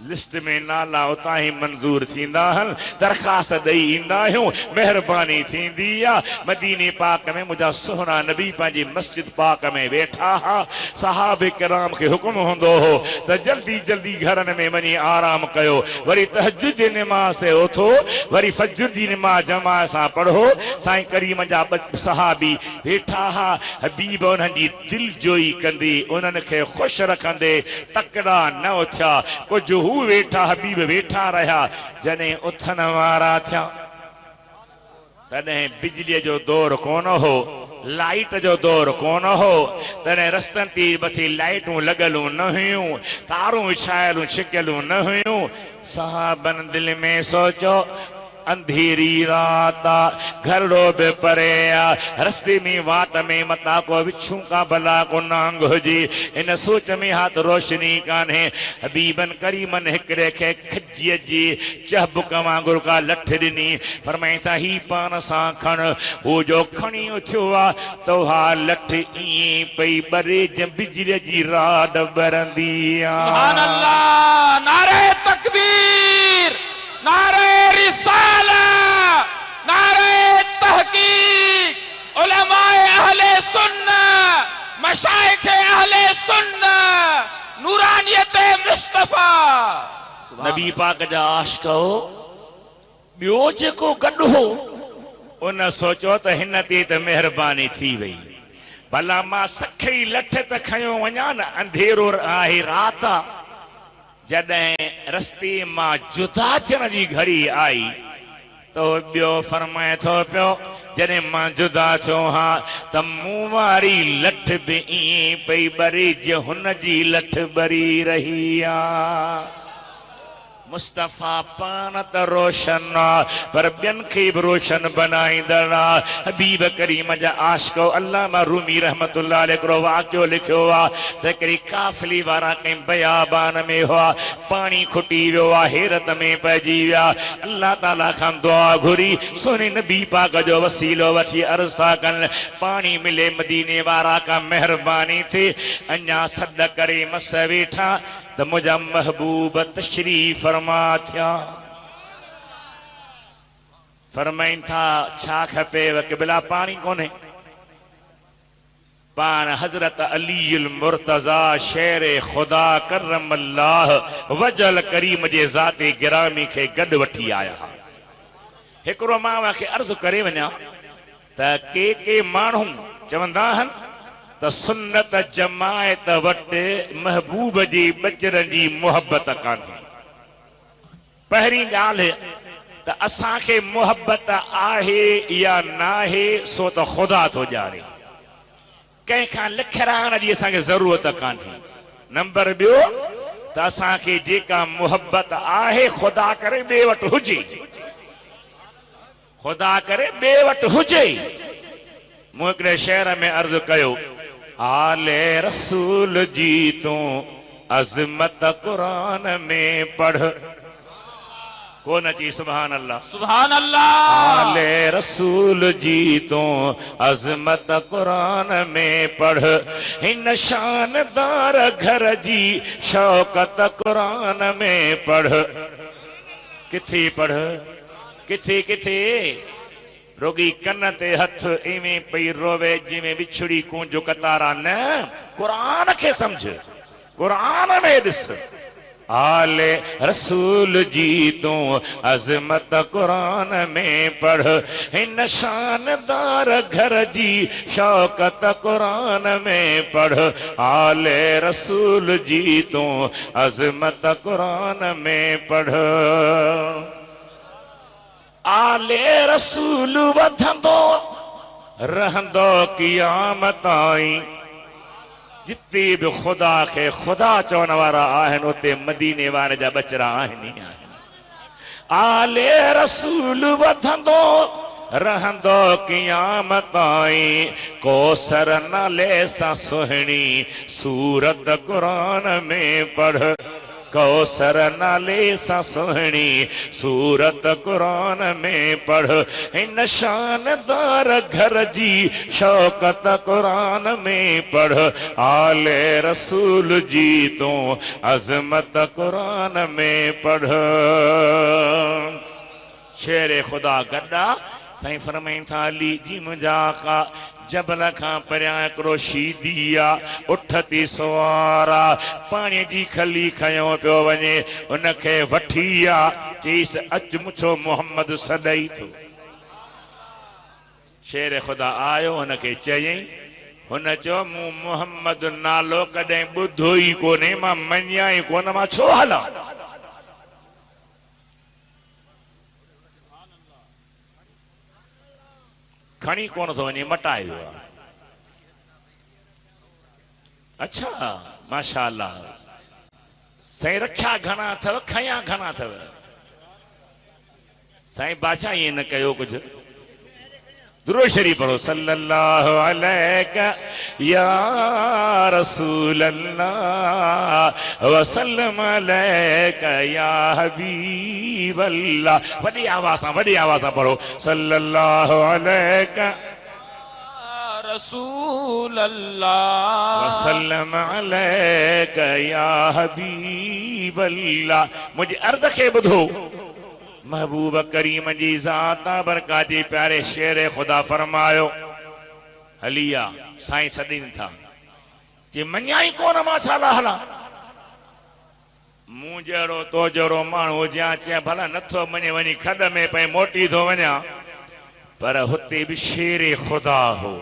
[SPEAKER 1] लिस्ट में नाला उतां ही मंजूर थींदा हन, दरखास्त ॾेई ईंदा आहियूं, महिरबानी थींदी आहे। मदीने पाक में मुंहिंजा सुहिणा नबी पंहिंजी मस्जिद पाक में वेठा हा। सहाबे किराम खे हुकुम हूंदो हो त जल्दी जल्दी घरनि में वञी आराम कयो, वरी तहज्जुद जी निमाज़ ते उथो, वरी फज्र जी निमाज़ जमात सां पढ़ो। साईं करीम जा सहाबी वेठा हा, हबीब उन्हनि जी दिलजोई कंदी, उन्हनि खे ख़ुशि रखंदे तकड़ा न उथिया। कुझु वेठा हबीब वेठा रहा, जॾहिं उथण वारा थिया तॾहिं बिजलीअ जो दौर कोन हो, लाइट जो दौर कोन हो, तॾहिं रस्तनि ते मथे लाइटूं लॻलूं न हुयूं, तारूं विछायलूं छिकियलूं न हुयूं। सहाबनि दिलि में सोचो अंधेरी रात आ, घरड़ो बि परे आ, रस्ते में वाट में मता को विछू का भला को नांग हुजे, इन सोच में हाथ रोशनी कान्हे। हबीबन करीमन हिकड़े खे खजीअ जी चहबुक वांगुर का लठ ॾिनी, फरमाई था ही पान सां खण। वो जो खणी उथियो आ तो हा लठ ईअं पई ॿरे जं बिजलीअ जी राड ॿरंदी आ।
[SPEAKER 2] सुभान अल्लाह, नारे तकबीर, नारे रिसाला, नारे तहकीक, उलमाए अहले सुन्नत, मशाइख अहले सुन्नत, नूरानियत मुस्तफा।
[SPEAKER 1] नबी पाक जा आशिक हो। ॿियो जेको गॾु हो उन सोचो त हिन ते त महिरबानी थी वई, भला मां सखी लठ त खयो वञा न, अंधेरो आहे, रात आहे। जॾहिं रस्ते मां जुदा थियण जी घड़ी आई तो ॿियो फरमाए थो पियो, जॾहिं मां जुदा थियो हा त मूं वारी लठ बि ईअं पई ॿरे जीअं हुन जी लठ ॿरी रही आहे। मुस्तफ़ा पान त रोशन आ, पर ॿियनि खे बि रोशन बनाईंदड़ आ। हबीब करीम जा आशिक़ो अल्लामा रूमी रहमतुल्लाह अलैहि हिकिड़ो वाक़ियो लिखियो आ त हिकिड़ी काफ़िली वारा कंहिं बयाबान में हुआ, पाणी खुटी वियो आ, हैरत में पइजी विया, अल्लाह ताला खां दुआ घुरी, सुहिणे नबी पाक जो वसीलो वठी अर्ज़ था कनि, पाणी मिले मदीने वारा का महिरबानी थिए। अञा सद करे मस वेठा त मुंहिंजा महबूब तशरीफ़ फरमा थिया। फरमाइनि था छा खपेव, क़िबला पाणी कोन्हे। पाण हज़रत अलीउल मुर्तज़ा शेर खुदा करम अल्लाह वजल करीम जे ज़ाते गिरामी खे गॾु वठी आया हा। हिकिड़ो मां खे अर्ज़ु करे वञा त के माण्हू चवंदा आहिनि त सुन्नत जमायत वटि महबूब जी बचरनि जी मोहब्बत कान्हे। पहिरीं ॻाल्हि त असांखे मोहब्बत आहे या न आहे सो त ख़ुदा थो ॼाणे, कंहिंखां लिखराइण जी असांखे ज़रूरत कान्हे। नंबर ॿियो त असांखे जेका मोहब्बत आहे ख़ुदा करे ॿिए वटि हुजे, ख़ुदा करे ॿिए वटि हुजे। मूं हिकिड़े शहर में अर्ज़ु कयो, आले रसूल जी तूं अज़मत क़ुरान में पढ़, कौन अची सुभान अल्लाह,
[SPEAKER 2] सुभान अल्लाह।
[SPEAKER 1] आले रसूल जी तूं अज़मत क़ुरान में पढ़, हिन शानदार घर जी शौकत क़ुरान में पढ़। किथे पढ़, किथे किथे रोगी कन ते हथ इवें पई रोवे जिवें बिछड़ी कूंज कतारा न, कुरान खे समझ, कुरान में ॾिस। आले रसूल जी तूं अज़मत कुरान में पढ़, हिन शानदार घर जी शौकत कुरान में पढ़। आले रसूल जी तूं अज़मत कुरान में पढ़। आले रसूल वधंदो रहंदो क़यामत ताईं, जिते भी खुदा के खुदा चवण वारा आहिनि उते मदीने वारे जा बचड़ा आहिनि ई आहिनि। आले रसूल वधंदो रहंदो क़यामत ताईं, कौसर नाले सां सुहिणी सूरत क़ुरान में पढ़, कौसर नाले सां सुहिणी सूरत क़ुरान में पढ़, हिन शानदार घर जी शौकत क़ुरान में पढ़, आले रसूल जी तूं अज़मत क़ुरान में पढ़। शेर खुदा गड्डा साईं फरमाइनि था अली जी मुंहिंजा आका जबल खां परियां हिकिड़ो शीदी आहे, उठ थी सुवारा, पाणीअ जी खली खयो पियो वञे, उनखे वठी आहे, चईसि अच मुछो मोहम्मद सॾई थो। शेर ख़ुदा आयो हुनखे चयईं, हुन चयो मूं मोहम्मद नालो कॾहिं ॿुधो ई कोन्हे, मां मञिया ई कोन, मां छो हलां? खणी कोन थो वञे, मटाए वियो आहे। अच्छा माशाअल्लाह, साईं रखिया घणा अथव, खया घणा अथव। साईं बादशाह ईअं न कयो कुझु। दुरूद शरीफ पढ़ो, सल्लल्लाहु अलैका या रसूल अल्लाह व सल्लम अलैका या हबीब अल्लाह। वॾी आवाज़ सां पढ़ो, सल्लल्लाहु अलैका
[SPEAKER 2] रसूल अल्लाह
[SPEAKER 1] व सल्लम अलैका या हबीब अल्लाह। मुझे अर्ज़ खे ॿुधो, महबूब करीम जी ज़ात बरकात जी प्यारे शेर खुदा फरमायो, हलिया साईं सॾीनि था, जे मञाई कोन मां छा हलां? मूं जहिड़ो तो जहिड़ो माण्हू हुजां, चए भला नथो मञे, वञी खॾ में पई मोटी थो वञा, पर हुते बि शेर खुदा हो।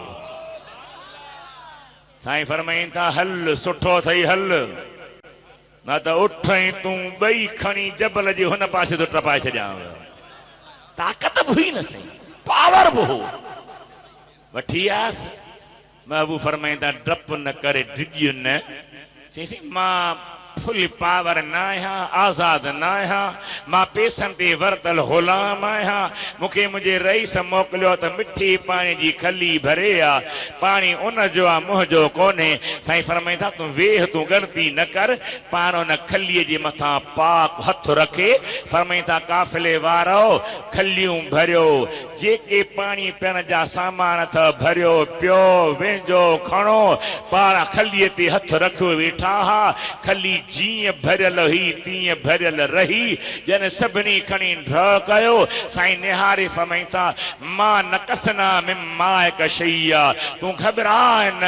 [SPEAKER 1] साईं फरमाइनि था, हल सुठो अथई हल, न त उठई तूं ॿई खणी जबल जे हुन पासे तो टपाए छॾियां। ताक़त बि हुई न सही, पावर बि हो, वठी आयसि। महबूब फरमाइनि था, डपु न करे डिॼ न, चईसि मां फुल पावर न आहियां, आज़ाद न आहियां, मां पेसनि ते वरतल ग़ुलाम आहियां। मूंखे मुंहिंजे रईस मोकिलियो त मिठी पाणी जी खली भरे आ, पाणी उन जो आहे, मुंहुं जो कोन्हे। साईं फरमाइनि था, तूं वेह, तूं ग़लती न कर, पाण उन खलीअ जे मथां पाक हथ रखे। फरमाइनि था, काफ़िले वारो खलियूं भरियो, जेके पाणी पीअण जा सामान अथव भरियो, पियो, वेझो खणो, पाण खलीअ ते हथ रखियो वेठा हा। खली जीअं भरियल हुई तीअं भरियल रही, जन सभिनी खणी ढह कयो। साईं निहारे फरमाइनि था, मां नकसना मिन माइक शैया, तूं घबराए न,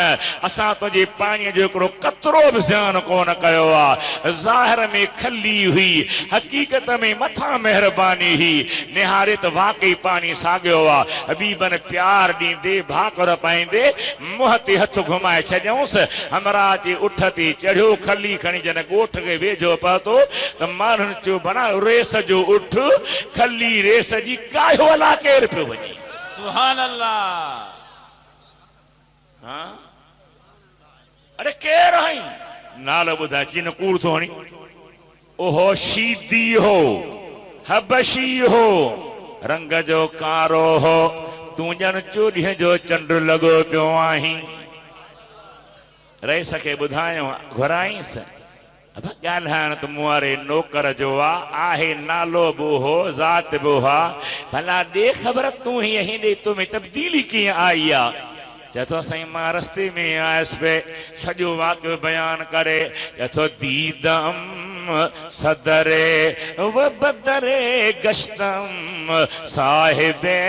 [SPEAKER 1] असां तुंहिंजे पाणीअ जो हिकिड़ो कतरो बि ज़ियान कोन कयो आहे। ज़ाहिर में खली हुई, हक़ीक़त में मथां महिरबानी हुई। निहारे त वाकई पाणी साॻियो आहे। हबीबन प्यार ॾींदे, भाकुर पाईंदे, मुंहं ते हथ घुमाए छॾियऊंसि। हमरा जे उठ ते चढ़ियो, खली खणी जन ॻोठ खे वेझो पहुतो त माण्हुनि चयो, बना रेस जो उठ, खली रेस जी कायो अला केर पियो वञे।
[SPEAKER 2] सुभान अल्लाह।
[SPEAKER 1] हाँ अरे केर आई? नालो ॿुधाए, चीन कूड़ थो हणी। ओहो शीदी हो, हबशी हो, रंग जो कारो हो, तूं ॼण चोॾींहं जो चंड लॻो पियो आहीं। रईस खे ॿुधायो, घुराईंसि, ॻाल्हाइण त मूं वारे नौकर जो आहे, नालो बि हो, ज़ात बि हा, भला ॾे ख़बर तूं हीअं हेॾे तो में तब्दीली कीअं आई आहे? चए थो, साईं मां रस्ते में आयुसि पे, सॼो वाक़ियो बयानु करे, चए थो, दीदम सदरे व बदरे गश्तम, साहिबे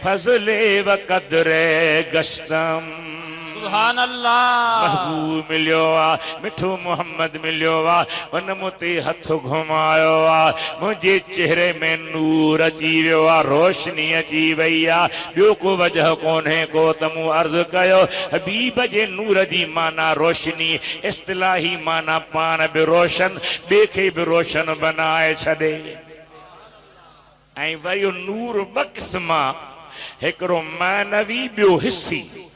[SPEAKER 1] फज़ले व कदरे गश्तम।
[SPEAKER 2] सुभान अल्लाह।
[SPEAKER 1] महबूब मिलियो आहे, मिठो मोहम्मद मिलियो आहे, उन मूं ते हथ घुमायो आहे, मुंहिंजे चेहरे में नूर अची वियो आहे, रोशनी अची वई आहे, ॿियो को वजह कोन्हे को त मूं अर्ज़ु कयो। हबीब जे नूर जी माना रोशनी, इस्तिलाही माना पाण बि रोशन, ॿिए खे बि रोशन बनाए छॾे। ऐं वरी नूर ॿ क़िस्म, हिकिड़ो मानवी, ॿियो हिस्सी।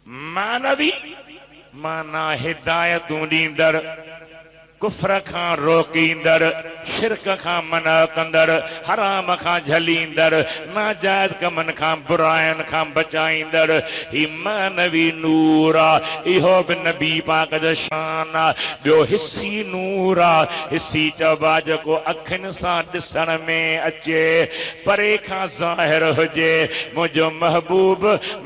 [SPEAKER 1] मानवी माना हिदायतूं ॾींदड़, कुफ्र खां रोकींदड़, शिरक खां मना कंदड़, हराम खां झलींदड़, नाजायज़ कमनि खां बुराइनि खां बचाईंदड़ ही मानवी नूर आहे। इहो बि नबी पाक जो शान आहे। ॿियो हिस्सी नूर आहे। हिस्सी चइबो आहे जेको अखियुनि सां ॾिसण में अचे, परे खां ज़ाहिर हुजे। मुंहिंजो महबूब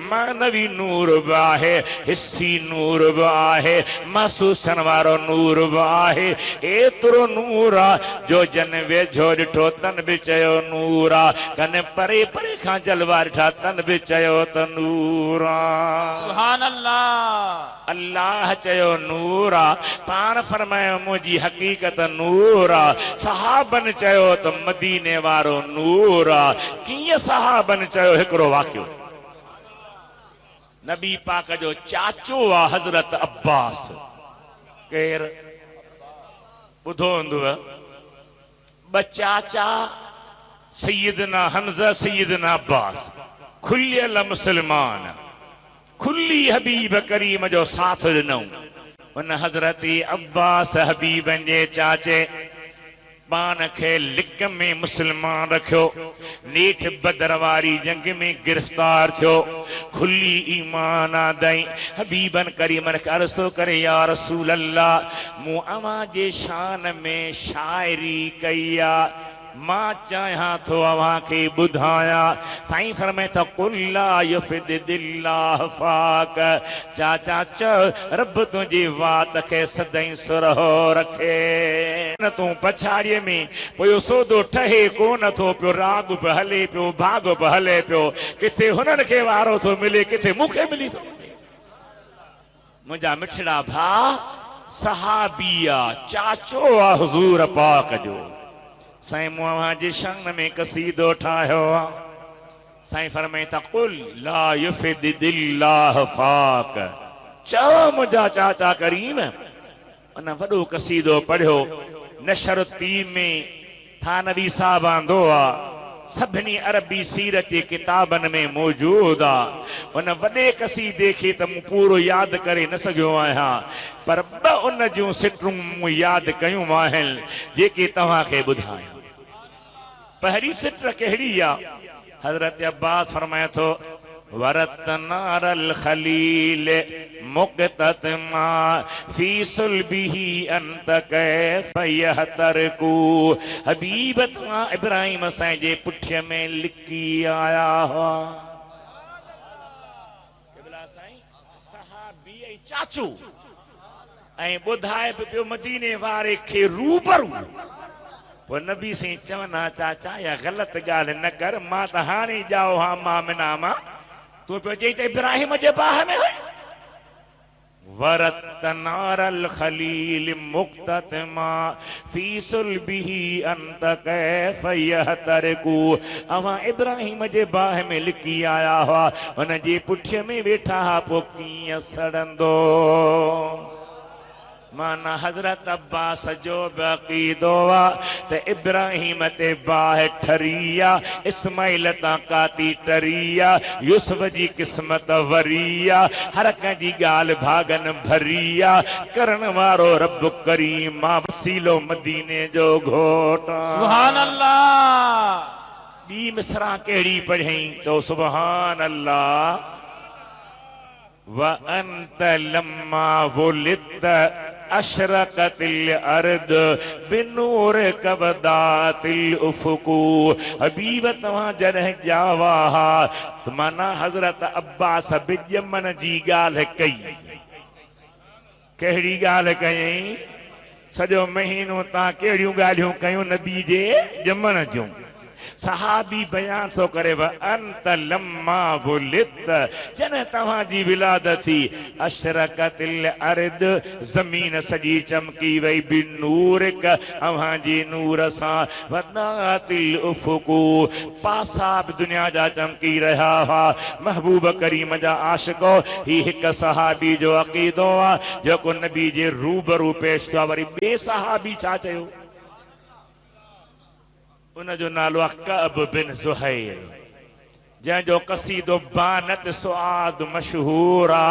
[SPEAKER 1] मानवी नूर बि आहे, हिस्सी नूर बि आहे, महसूसनि वारो नूर बि आहे। एतिरो नूर आहे जो जन वेझो ॾिठो तन बि चयो नूर आहे, कने परे परे खां जलवा ॾिठा तन बि चयो त नूर आहे।
[SPEAKER 2] सुभान अल्लाह।
[SPEAKER 1] अल्लाह चयो नूर आहे, पाण फरमायो मुंहिंजी हक़ीक़त नूर आहे। सहाबन चयो त मदीने वारो नूर आहे। कीअं सहाबन चयो? हिकिड़ो वाक़ियो, नबी पाक जो चाचो आहे हज़रत अब्बास। केर ॿुधो हूंदव, ॿ चाचा सैयदना हमज़ा सैयदना अब्बास, खुलियल मुस्लमान, खुली हबीब करीम जो साथ ॾिनऊं। उन हज़रत अब्बास हबीबन जे चाचे पान खे लिक में मुस्लमान रखियो, नेठ बदर वारी जंग में गिरफ्तार थियो, खुली ईमान आदई। हबीबन करीमन खे अर्ज़ थो करे, या रसूल अल्लाह, मूं अवां जे शान में शाइरी कई आहे, मां चाहियां थो अवां खे ॿुधायां। साईं फरमाए त कुल ला युफ़िदिल्लाह फाक, चाचा चओ रब तुंहिंजी वात खे सदाईं सुरहो रखे। न तूं पछाड़ीअ में पोइ सौदो ठहे कोन थो पियो, राग बि हले पियो, भाग बि हले पियो, किथे हुननि खे वारो थो मिले, किथे मूंखे मिली थो वञे। मुंहिंजा मिठड़ा भाउ सहाबी आहे, चाचो आहे हुज़ूर पाक जो। साईं मूं अव्हां जे शान में कसीदो ठाहियो आहे। साईं फरमाए त कुल ला युफ़िदिल्लाह फाक, चओ मुंहिंजा चाचा करीम। उन वॾो कसीदो पढ़ियो, नशरुती में थानवी साहब आंदो आहे, सभिनी अरबी सीरत जे किताबनि में मौजूद आहे। उन वॾे कसीदे खे त मूं पूरो यादि करे न सघियो आहियां, पर ॿ उन जूं सिटरूं मूं यादि कयूं आहिनि जेके तव्हांखे ॿुधायां। पहिरीं सिट कहिड़ी आहे? हज़रत अब्बास फरमाए थो, वरत नारल खलील मुक़ततमा फी सुलबिही अंत कैफ़ यहतरकू। हबीब तव्हां इब्राहिम साईं जे पुठीअ में लिकी आया हुआ। साईं सहाबी ऐं चाचू ऐं ॿुधाए बि पियो मदीने वारे खे रूबरू। पोइ नबी साईं चवनि, चाचा या ग़लति ॻाल्हि न कर, मां त हाणे ॼाओ हा मामिना मां, तूं पियो चई त इब्राहिम जे बाह में हुई। वरत नारल खलील मुक़ततमा फी सुलबिही अंत कैफ़ यहतरकू। अवां इब्राहिम जे बाह में लिकी आया हुआ, उन जे पुठीअ में वेठा हा, पोइ कीअं सड़ंदो। माना हज़रत अब्बास जो बक़ीदो आहे त इब्राहिम ते बाह ठरी आहे, इस्माइल तां काती टरी आहे, यूसुफ जी क़िस्मत वरी आहे, हर कंहिंजी ॻाल्हि भागन भरी आहे, करण वारो रब करीम आहे, वसीलो मदीने जो घोट।
[SPEAKER 2] सुभान अल्लाह।
[SPEAKER 1] ॿी मिसरा कहिड़ी पढ़ई? चओ सुभान अल्लाह। व अंत लम्मा वुलिदत अशरकतिल अर्द बिनूर कबदातिल उफुकू। हबीब तव्हां जॾहिं ॼावा हा त माना हज़रत अब्बास बि ॼमन जी ॻाल्हि कई। कहिड़ी ॻाल्हि कयईं? सॼो महीनो तव्हां कहिड़ियूं ॻाल्हियूं कयूं नबी जे ॼमन जूं। सहाबी बयान थो करे, अंत लम्मा वुलिदत, जॾहिं तव्हांजी विलादत थी, अशरकतिल अर्द, ज़मीन सॼी चमकी वई, बिनूरिक, अव्हांजी नूर सां, वदातिल उफुकू, पासा बि दुनिया जा चमकी रहिया हुआ। महबूब करीम जा आशिको, ही हिकु सहाबी जो अक़ीदो आहे जेको नबी जे रूबरू पेश थियो। वरी ॿिए सहाबी छा चयो? उन जो नालो आहे कअब बिन ज़ुहैर। जंहिंजो कसीदो बानत सुआद मशहूर आ,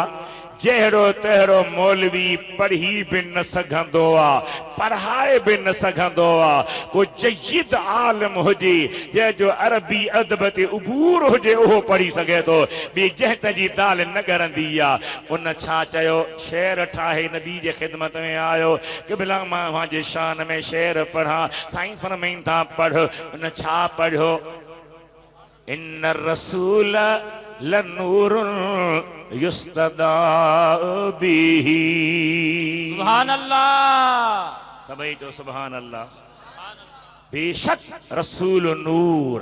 [SPEAKER 1] जहिड़ो तहिड़ो मौलवी पढ़ी बि न सघंदो आहे, पढ़ाए बि न सघंदो आहे। को जय्यद आलिम हुजे जंहिंजो अरबी अदब ते उबूर हुजे उहो पढ़ी सघे थो, ॿी जंहिं तंहिंजी दाल न ॻरंदी आहे। उन छा चयो? शेर ठाहे नबी जे ख़िदमत में आयो कि बिला मां पंहिंजे शान में शेर पढ़ां। साईं फरमाईनि था पढ़। उन छा पढ़ियो? इन रसूल लनूरुन युस्तदा बिही।
[SPEAKER 2] सुभान अल्लाह।
[SPEAKER 1] सभई चो सुभान अल्लाह। बेशक रसूल नूर।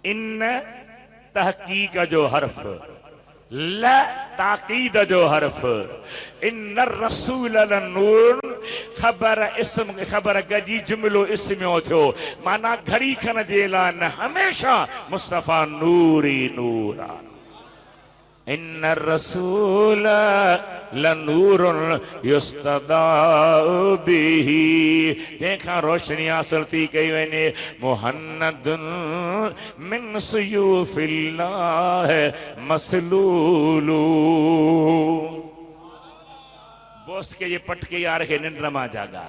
[SPEAKER 1] इन तहकीक जो हर्फ, ल ताकीद जो हर्फ। इन रसूल लनूर खबर इस्म खबर गजी जुमलो इस्मियो थियो, माना घड़ी खन जे लान हमेशा मुस्तफा नूरी नूर आ। इन रसूल लनूरुन युस्तदा बिही, जंहिंखां रोशनी हासिल थी कई वञे। मुहन्नदुन मिन सुयूफिल्लाह मसलूलू। बोस के ये पटके यार के निंड मां जागा।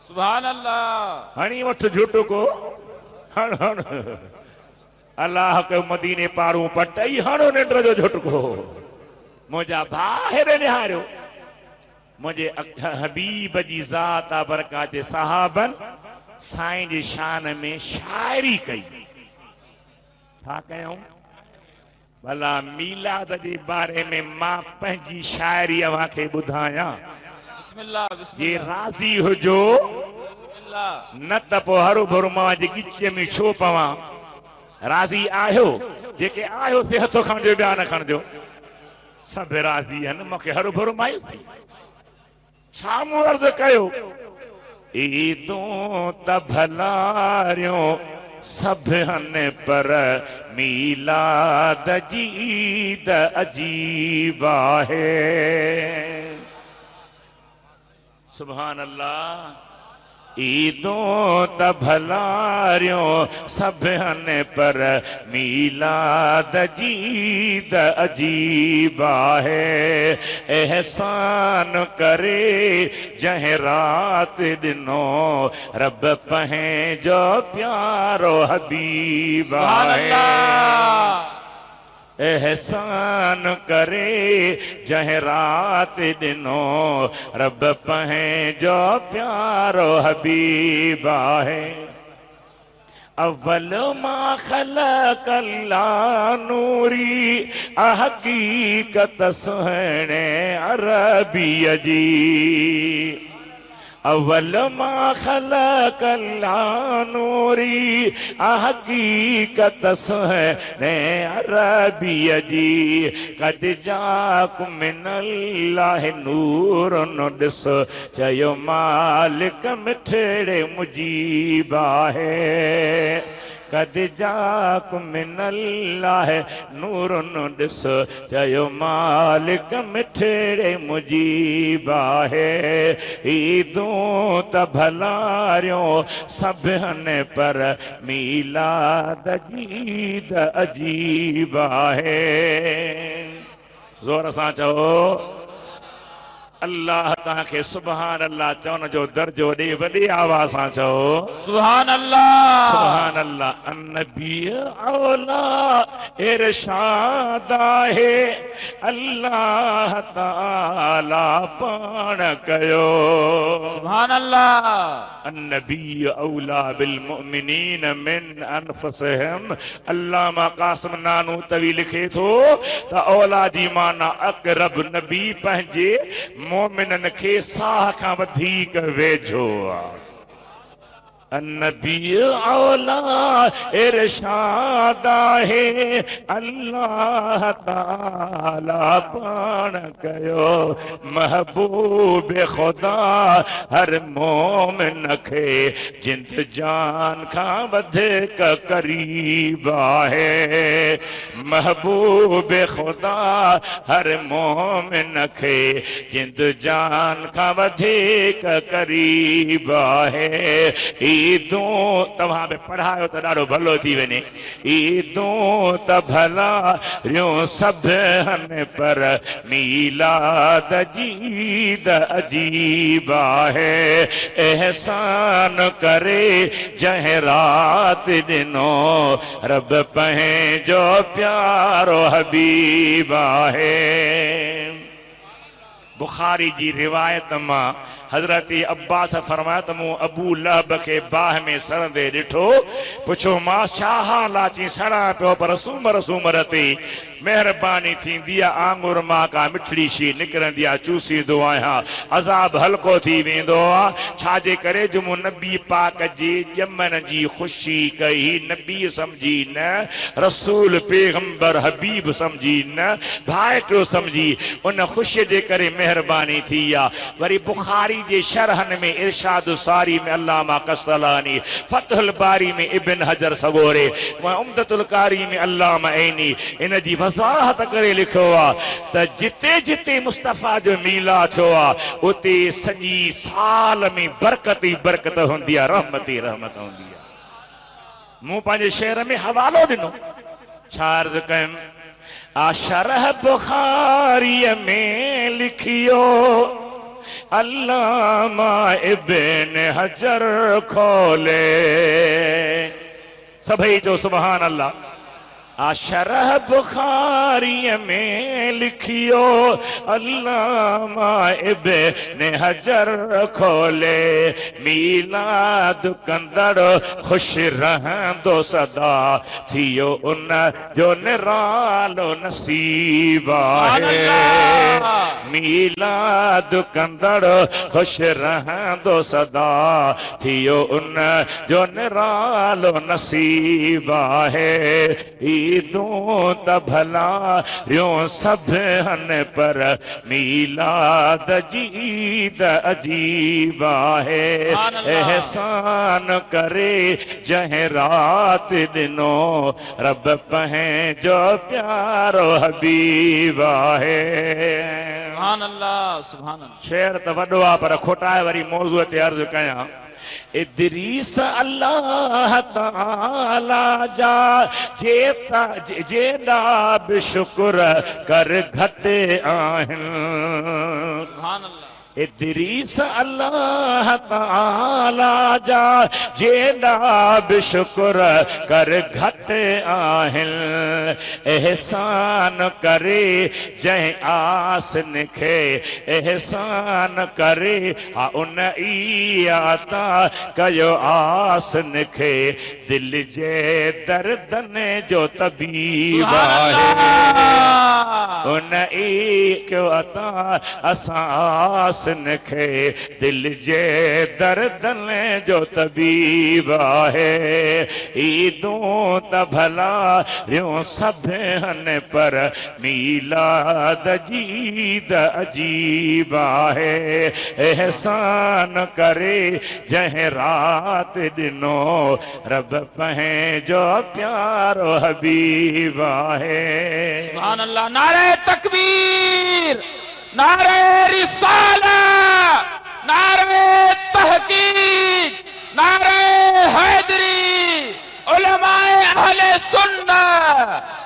[SPEAKER 2] सुभान अल्लाह।
[SPEAKER 1] हणी वठ झूठो को हण हण अल्लाह के मदीने पारूं पटई हणो निंड जो झुटको। मुंहिंजा बाहिर निहारियो मुझे हबीब जी ज़ात बरकात सहाबन साईं जी शान में शायरी कई। छा कयूं? भला मीलाद जे बारे में मां पंहिंजी शायरी अव्हां खे ॿुधायां।
[SPEAKER 2] बिस्मिल्लाह
[SPEAKER 1] जे
[SPEAKER 2] बिस्मिल्लाह
[SPEAKER 1] राज़ी हुजो
[SPEAKER 2] बिस्मिल्लाह।
[SPEAKER 1] न त पोइ हरू भरू मां जे गिचे में छो पवां। राज़ी आहियो? जेके आहियो से हथो खणिजो, ॿिया न खणिजो। सभु राज़ी आहिनि, मूंखे हरू भरू मायूसी। छा मूं अर्ज़ु कयो? ईदूं त भलारियूं सभु हन पर मीलाद जी ईद अजीब आहे। सुभान अल्लाह। ईदूं त भलारियूं सभु हन पर मीलाद जी ईद अजीब आहे। एहसान करे जंहिं राति ॾिनो रब पंहिंजो प्यारो हबीब
[SPEAKER 2] सुभान
[SPEAKER 1] आहे।
[SPEAKER 2] अल्लाह।
[SPEAKER 1] एहसान करे जंहिं राति ॾिनो रब पंहिंजो प्यारो हबीब आहे। अव्वल मां ख़लक़ल्ला नूरी हक़ीक़त सुहिणे अरबीअ जी। अव्वल मां ख़लक़ल्ला नूरी हक़ीक़त सुहिणे अरबीअ जी। क़द जाकुम मिनल्लाहि नूरुन ॾिस चयो मालिक मिठड़े मुजीब आहे। क़द जाकुम मिनल्लाहि नूरुन ॾिस चयो मालिक मिठड़े मुजीब आहे। ईदूं त भलारियूं सभु हन पर मीलाद जी ईद अजीब आहे। ज़ोर सां चओ अल्लाह तव्हांखे सुभान अल्लाह चवण जो दर्जो ॾे। वॾी आवाज़ सां चओ
[SPEAKER 2] सुभान अल्लाह।
[SPEAKER 1] सुभान अल्लाह। अन्नबी औला इरशाद आहे अल्लाह ताला पाण कयो।
[SPEAKER 2] सुभान अल्लाह।
[SPEAKER 1] अन्नबी औला बिल मुमिनीन मिन अनफुसिहिम। अल्लामा कासिम नानूतवी लिखे थो त औला जी माना अक़रब नबी पंहिंजे मोमिनन खे साह खां वधीक वेझो आहे। अन्नबी औला इरशाद आहे अल्लाह ताला पाण कयो। महबूब खुदा हर मोमिन खे जिंद जान खां वधीक करीब आहे। महबूब खुदा हर मोमिन खे जिंद जान खां वधीक करीब आहे। ईदूं तव्हां बि पढ़ायो त ॾाढो भलो थी वञे। ईदूं त भला रियूं सभु पर मीलाद जी ईद अजीब आहे। एहसान करे जंहिं रात ॾिनो रब पंहिंजो प्यारो हबीब आहे। बुखारी जी रिवायत मां हजरत अब्बास फरमाया त मूं अबू लहब के बाह में सड़ंदे ॾिठो, पुछो मां छा हाल आहे? चई सड़ा पियो पर सूमर सूमर ते मेहरबानी थींदी आहे, आंगुर मां का मिठड़ी शी निकिरंदी आहे, चूसींदो आहियां, अज़ाब हल्को थी वेंदो आहे। छाजे करे जो मूं नबी पाक जे ॼमण जी ख़ुशी कई, नबी समझी न, रसूल पैगंबर हबीब समझी न, भाइटियो समझी, उन ख़ुशीअ जे करे मेहरबानी थी आहे। वरी बुखारी जे शरहन में इरशाद सारी में अल्लामा कसलानी, फतहुल बारी में इब्न हजर सगोरे, उम्दतुल कारी में अल्लामा ऐनी इन जी वज़ाहत करे लिखियो आहे त जिते जिते मुस्तफ़ा जो मीला थियो आहे उते सॼी साल में बरकत ई बरकत हूंदी आहे, रहमत ई रहमत हूंदी आहे। मूं पंहिंजे शेर में हवालो ॾिनो, छा अर्ज़ कयुमि, आशरह बुखारीअ में लिखियो अल्लामा इब्न हजर खोले। सभई जो सुभान अल्लाह। आशरह बुखारीअ में लिखियो अल्लामा इब्न हजर खोले, मीलाद कंदड़ खुश रहंदो सदा, थियो उन जो निरालो नसीब आहे। मीलाद कंदड़ खुश रहंदो सदा, थियो उन जो निरालो नसीब आहे। ईदूं त भला रियूं सभु पर मीलाद जी ईद अजीब आहे। एहसान करे जंहिं रात ॾिनो रब पंहिंजो प्यारो हबीब आहे।
[SPEAKER 2] सुभान अल्लाह, सुभान अल्लाह।
[SPEAKER 1] शेर त वॾो आहे पर खोटाए वरी मौज़ूअ ते अर्ज़ कयां। इदरीस अल्लाह ताला जा जेड़ा बि शुक्र कर घटि आहिनि।
[SPEAKER 2] सुभान अल्लाह।
[SPEAKER 1] इदरीस अल्लाह ताला जा जेड़ा बि शुक्र कर घटि आहिनि। एहसान करे जंहिं आसन खे, एहसान करे उन ई आता कयो आसन खे, दिल जे दर्दन जो तबीब आहे। उन ई कयो अता असां आसन खे, दिल जे दर्दन जो तबीब आहे। ईदूं त भला रियूं सभु पर मीलाद जी ईद अजीब आहे। एहसान करे जंहिं रात ॾिनो रब पंहिंजो प्यारो हबीब आहे।
[SPEAKER 2] सुभान अल्लाह। नारे तकबीर, नारे रिसाला, नारे तहकीक, नारे हैदरी, उलमाए अहले सुन्नत।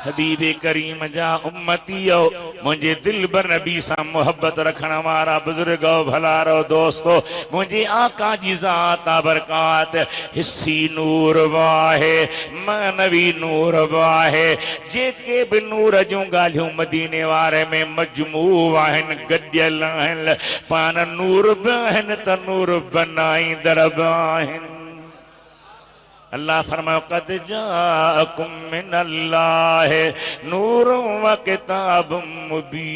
[SPEAKER 1] हबीबे करीम जा उम्मतियो, मुझे दिल बर नबी सां मोहब्बत रखण वारा बुजुर्गो, भलारो दोस्तो, मुझे आका जी ज़ात बरकात हिस्सी नूर वाहे, मानवी नूर वाहे। जेके भी नूर जूं ॻाल्हियूं मदीने वारे में मजमू आहिनि, गॾियल आहिनि, पान नूर बि आहिनि त नूर बनाईंदड़ बि आहिनि। अल्लाह फरमायो कद जाअकुम मिनल्लाह नूरुम व किताबुम मुबीन।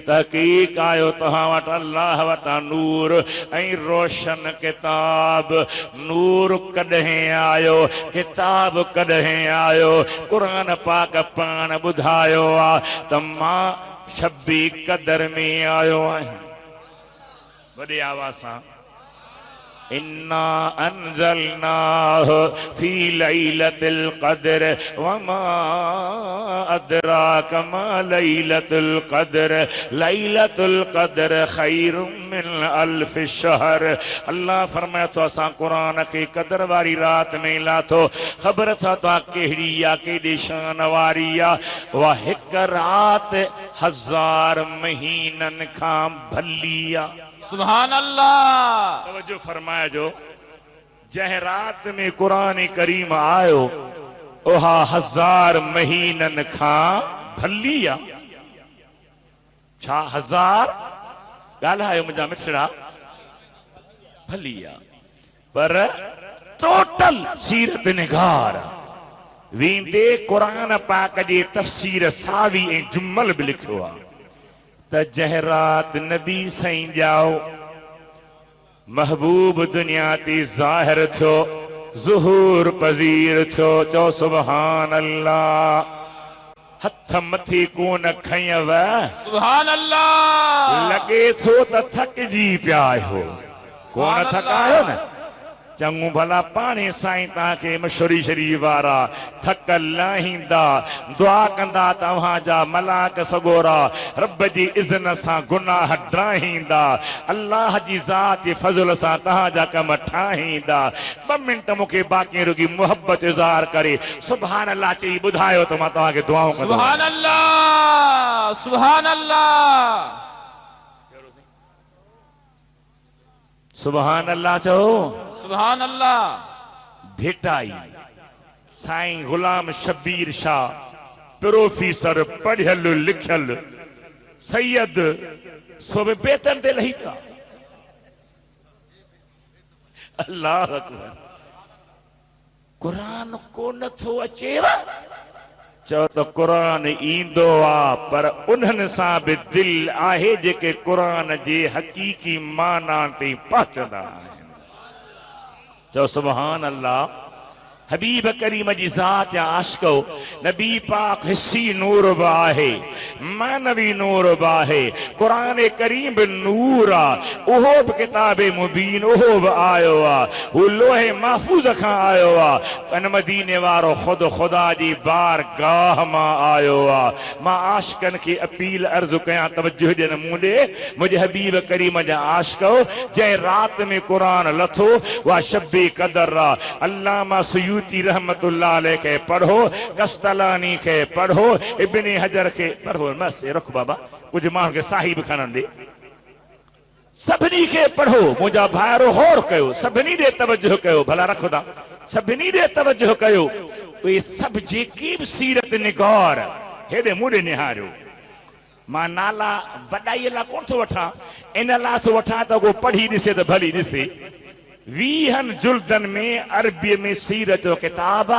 [SPEAKER 1] तहकीक आयो तहां वटि अल्लाह वटां नूर ऐं रोशन किताब। नूर कॾहिं आयो, किताब कॾहिं आयो? क़ुरान पाक पाण ॿुधायो आहे त मां शबी क़दर में आयो आहियां। वॾे आवाज़ सां इन्ना अंज़लनाहु फी लैलतिल क़द्र वमा अदराका मा लैलतुल क़द्र लैलतुल क़द्र खैरुम मिन अल्फ शहर। अल्लाह फरमाए तो असां कुरान के कदर वारी रात में लाथो। ख़बर था तो केड़ी या केडी शान वारी आ। वह हिक रात 1000 महीनन खां भली आ।
[SPEAKER 2] सुभान अल्लाह।
[SPEAKER 1] तवज्जो फरमाया जो जह रात में कुरान करीम आयो ओहा 1000 महीनन खां भली आ। छा 1000 ॻाल्हायो मुंहिंजा मिठड़ा भली आ। पर टोटल सीरत निगार वेंदे कुरान पाक जे तफसीर सावी ऐं जुमल भी लिखियो आ त जह रात नबी साईं जाओ महबूब दुनिया ते ज़ाहिर थियो ज़ुहूर पज़ीर थियो। चो सुभान अल्लाह। हथ मथे कोन खयव
[SPEAKER 2] सुभान अल्लाह।
[SPEAKER 1] लगे थो त थकजी पिया आहियो। कोन थकायो न चङो भला पाणे साईं तव्हांखे मशहूरी शरीफ वारा थक लाहींदा दुआ कंदा तव्हांजा मलाक सगोरा रब जी इज़्न सां गुनाह ड्राहींदा अल्लाह जी ज़ात जे फज़ल सां तव्हांजा कम ठाहींदा। 2 मिंट मूंखे बाक़ी रुगी मोहब्बत इज़हार करे सुभान अल्लाह चई ॿुधायो त मां तव्हांखे दुआऊं कंदो।
[SPEAKER 2] सुभान अल्लाह सुभान अल्लाह
[SPEAKER 1] सुभान अल्लाह चओ।
[SPEAKER 2] सुभान अल्लाह।
[SPEAKER 1] भेटाई साईं गुलाम शब्बीर शाह प्रोफेसर पढ़ियल लिखियल सैयद सोबे बेतन ते लही पिया। अल्लाह अकबर। कुरान को नथो अचेव चओ त कुरान ईंदो आ पर उन्हनि सां बि दिल आहे जेके कुरान जे हकीकी माना ते पहुचंदा आहिनि। चओ सुभान अल्लाह। हबीब करीम जी ज़ात या आशिको नबी पाक हिस्सी नूर बि आहे मानवी नूर बि आहे कुरान करीम बि नूर आहे। उहो बि किताब मुबीन उहो बि आयो आहे। हू लोहे महफूज़ खां आयो आहे। अन मदीने वारो ख़ुद खुदा जी बारगाह मां आयो आहे। मां आशिकनि खे अपील अर्ज़ कयां तवज्जो ॾियनि मूं ॾे मुंहिंजे हबीब करीम जा आशिको जंहिं रात में कुरान लथो उहा शब्बे क़दर आहे। अल्लामा सयूती रहमतुल्लाह अलैह के पढ़ो कस्तलानी के पढ़ो इब्ने हजर के पढ़ो। बस रख बाबा कुछ माण्हू खे साहिब खणण ॾे सभिनी खे पढ़ो। मुंहिंजा भाइरो गौर कयो सभिनी ॾे तवज्जो कयो भला रखंदा सभिनी ॾे तवज्जो कयो। उहे सभु जेकी बि सीरत निगार हेॾे मूं ॾे निहारियो। मां नाला वॾाईअ लाइ कोन थो वठां इन लाइ थो वठां त को पढ़ी ॾिसे त भली ॾिसे। 20 जुल्दन में अरबी में सीरत जो किताब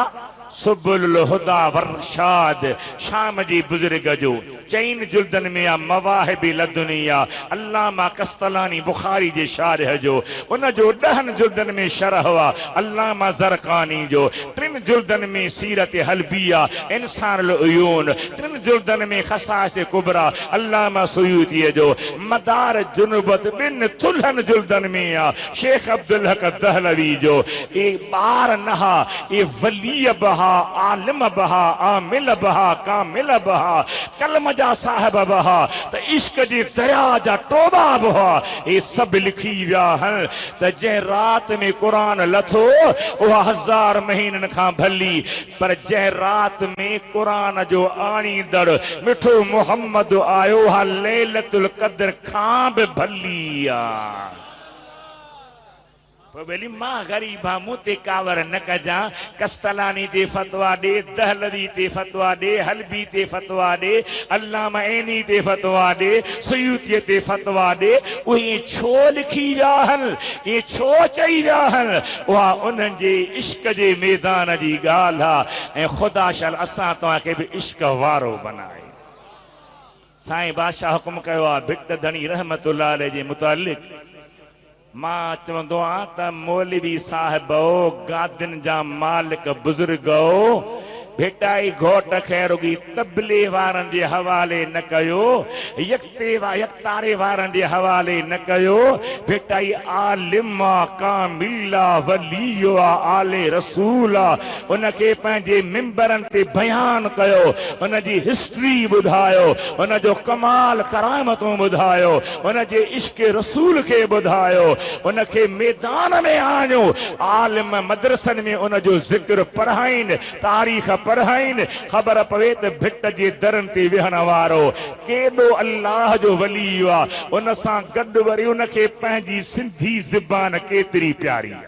[SPEAKER 1] सुबुल हुदा वरशाद शाम जी बुजुर्ग जो 4 जुल्दन में आ मवाहिब लदुनिया अल्लामा कस्तलानी बुखारी जे शारिह जो उन जो 10 जुल्दन में शरह हुआ अल्लामा ज़रक़ानी जो 3 जुल्दन में सीरत हलबिया इंसान उयून 3 जुल्दन में खसाइस कुबरा अल्लामा सुयूती जो मदार जुनुबत 2 जुल्दन में आ शेख अब्दुल हक दहलवी जो ए बार नहा ए वली बहा आलिम बहा आमिल बहा कामिल बहा कलम जा साहिब बहा त इश्क जी दरिया जा टोबा बहा ये सब लिखी विया आहिनि त जंहिं रात में कुरान लथो उहा 1000 महीननि खां भली पर जंहिं रात में कुरान जो आणींदड़ मिठो मोहम्मद आयो हा लैलतुल क़द्र खां बि भली आ। बोली मां गरीब आ मूं ते कावर न कजा कस्तलानी ते फतवा दे दहलवी ते फतवा दे हलबी ते फतवा दे अल्लामा ऐनी ते फतवा दे सयूती ते फतवा दे उहे छो लिखी विया आहिनि ये छो चई विया आहिनि उहा उन्हनि जे इश्क जे मैदान जी ॻाल्हि आहे ऐं ख़ुदा शल असां तव्हांखे बि इश्क वारो बनाए। साईं बादशाह हुकुम कयो आहे भिट धनी रहमतुल्लाह अलैह जे मुतालिक मां चवंदो आहियां त मौलवी साहिब गादिन जा मालिक बुजुर्ग भेटाई घोट खे रुगी तबले वारनि जे हवाले न कयो, यकतारे वारनि जे हवाले न कयो। भेटाई आलिमा कामिला वलियो आले रसूला, उनखे पंहिंजे मिंबरनि ते बयान कयो, उनजी हिस्ट्री ॿुधायो, उनजो कमाल करामतूं ॿुधायो, उनजे इश्क रसूल खे ॿुधायो, उनखे मैदान में आणियो। आलिम मदरसनि में उनजो ज़िक्र पढ़ाइनि, तारीख़ पढ़ाइनि, ख़बर पवे त भिट जे दरनि ते विहण वारो केॾो अल्लाह जो वली आहे। उन सां गॾु वरी उनखे पंहिंजी सिंधी ज़बान केतिरी प्यारी आहे।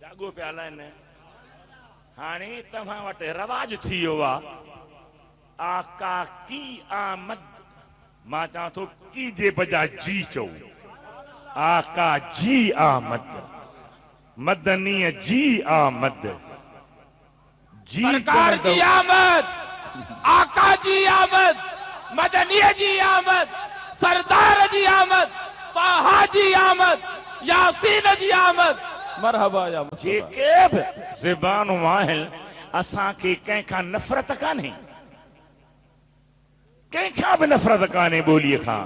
[SPEAKER 1] जागो पिया हलाइनि। हाणे तव्हां वटि रवाज थी वियो आहे आका की आमद, मां चवां थो की जे बजाय जी चओ, आका जी आमद, मदनी जी आमद, जी
[SPEAKER 2] सरकार जी आमद, आका जी आमद, मदनी जी आमद, सरदार जी आमद, ताहा जी आमद, यासीन जी आमद। मरहबा या मुस्तफा।
[SPEAKER 1] जेके बि ज़बानूं आहिनि असांखे कंहिंखां नफ़रत कान्हे, कंहिंखां बि नफ़रत कान्हे ॿोलीअ खां,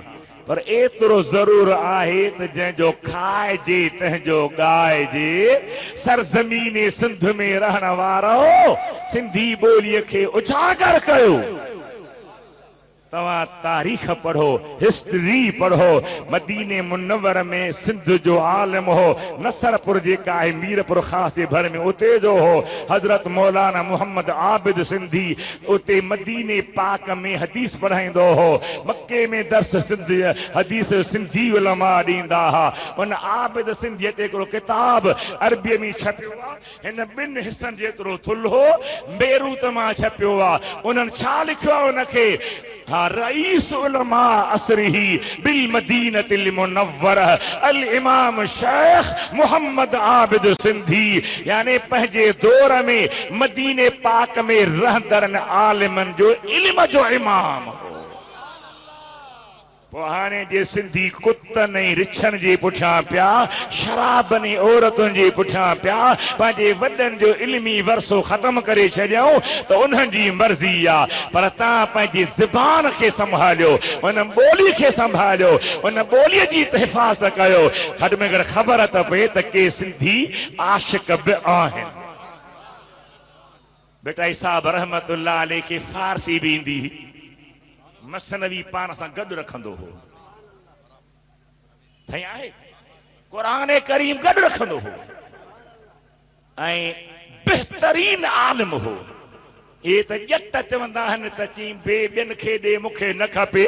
[SPEAKER 1] पर एतिरो ज़रूर आहे त जंहिंजो खाइजे तंहिंजो ॻाइजे। सरज़मीन सिंध में रहण वारो सिंधी ॿोलीअ खे उजागर कयो। तव्हां तारीख़ पढ़ो, हिस्ट्री पढ़ो। मदीने मुनव्वर में सिंध जो आलिम हो नसरपुर जेका आहे मीरपुर ख़ास जे भर में, उते जो हो हज़रत मौलाना मोहम्मद आबिद सिंधी। उते मदीने पाक में हदीस पढ़ाईंदो हो, मक्के में दर्स सिंध हदीस सिंधी उलमा ॾींदा हुआ। उन आबिद सिंधीअ ते हिकिड़ो किताब अरबीअ में छपियो आहे, हिन ॿिनि हिसनि जेतिरो थुल्हो हो बेरूत मां छपियो आहे। उन्हनि छा लिखियो आहे उनखे? हाँ, रईस उलमा असरिही बिल मदीनतिल मुनव्वरा अल इमाम शेख मोहम्मद आबिद सिंधी, यानी पंहिंजे दौर में मदीने पाक में रहंदड़ आलिमन जो इल्म जो इमाम हो। हाणे जे सिंधी कुतनि ऐं रिछनि जे पुठियां पिया, शराबनि औरतुनि जे पुठियां पिया पंहिंजे वॾनि जो इल्मी वरसो ख़तम करे छॾियऊं त उन्हनि जी मर्ज़ी आहे। पर तव्हां पंहिंजी ज़बान खे संभालियो, उन ॿोली खे संभालियो, उन ॿोलीअ जी हिफ़ाज़त कयो। खॾ में गॾु ख़बर त पए त के सिंधी आशिक़ बि आहिनि। बेटा साहब रहमतुल्लाह अलैह खे फारसी बि ईंदी हुई, मसनवी पाण सां गॾु रखंदो हो। साईं आहे क़ुरान करीम गॾु रखंदो हो ऐं बहितरीन आलिम हो। ये त ॼट चवंदा आहिनि त चई ॿियनि खे ॾे मूंखे न खपे।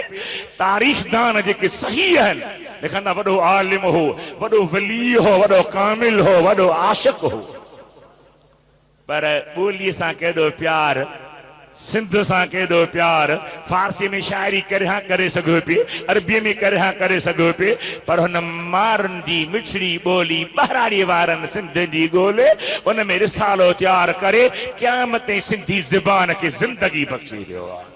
[SPEAKER 1] तारीख़दान जेके सही आहिनि लिखंदा वॾो आलिम हो, वॾो वली हो, वॾो कामिल हो, वॾो आशिक़ हो। पर ॿोलीअ सां केॾो प्यार, सिंध सां केॾो प्यार। फारसी में शाइरी करियां करे सघो पिए, अरबीअ में करियां करे सघो पिए, पर हुन मारुनि जी मिठड़ी ॿोली ॿहिराड़ी वारनि सिंध जी ॻोल्हे उन में रिसालो तयारु करे क़यामत ताईं सिंधी ज़बान खे ज़िंदगी बख़्शे वियो आहे।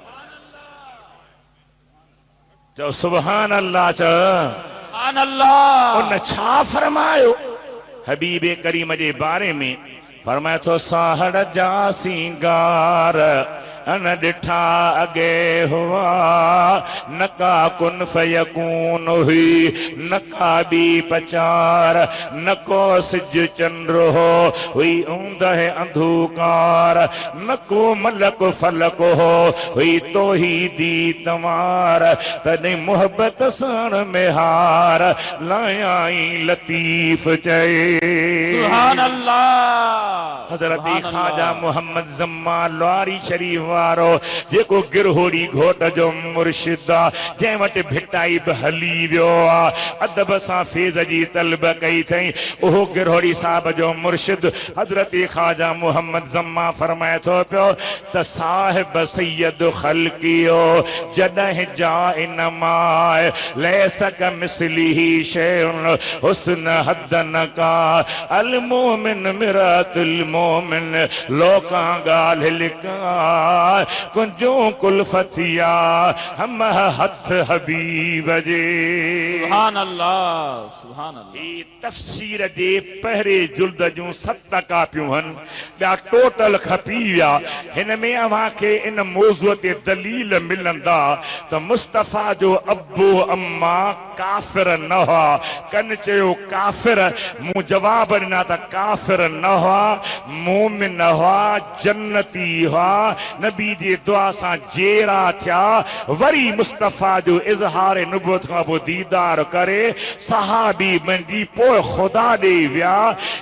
[SPEAKER 1] चओ सुभान अल्लाह। चओ
[SPEAKER 2] सुभान अल्लाह।
[SPEAKER 1] उन छा फरमायो हबीब करीम जे बारे में? फरमाए थो साहड़ जा सिंगार अन ॾिठा अॻे हुआ, नका कुन फयकून हुई, नका बी पचार, नको सिज चंद्र हो हुई ऊंदह अंधकार, नको मलक फलक हो हुई तो ही दी तमार, तॾहिं मोहब्बत सां में हार लायाई लतीफ़ चए।
[SPEAKER 2] सुभान अल्लाह।
[SPEAKER 1] हज़रत ख्वाजा मोहम्मद ज़म्मान लारी शरीफ वारो जेको गिरहोड़ी घोट जो मुर्शिद आ, जंहिं वटि भिटाई बि हली वियो आहे, अदब सां फैज़ जी तलब कई अथई, उहो गिरहोड़ी साहब जो मुर्शिद हज़रत ख्वाजा मोहम्मद ज़म्मान फरमाए थो पियो त साहिब सैयद खल्कियो जॾहिं जाए नमाए लैस कमिस्लिही शैउन हुस्न हदन का अल मोमिन मिरातुल मोमिन लोकां ॻाल्हि लिका कुंजो कुल्फतिया हम हथ हबीब जे।
[SPEAKER 2] सुभान अल्लाह, सुभान अल्लाह।
[SPEAKER 1] ही तफसीर जे पहरे जुल्द जूं 7 कापियूं हन, ॿिया टोटल खपी विया। हिन में अव्हां खे इन मौज़ूअ ते दलील मिलंदा त मुस्तफ़ा जो अब्बो अम्मा काफ़िर न हुआ। कन चयो काफ़िर, मूं जवाब ॾिना त काफ़िर न हुआ, मोमिन हुआ, जन्नती हुआ, नबी जी दुआ सां जेरा थिया। वरी मुस्तफ़ा जो इज़हार नुबुवत खां पोइ दीदार करे सहाबी बणिजी पोइ ख़ुदा ॾे विया।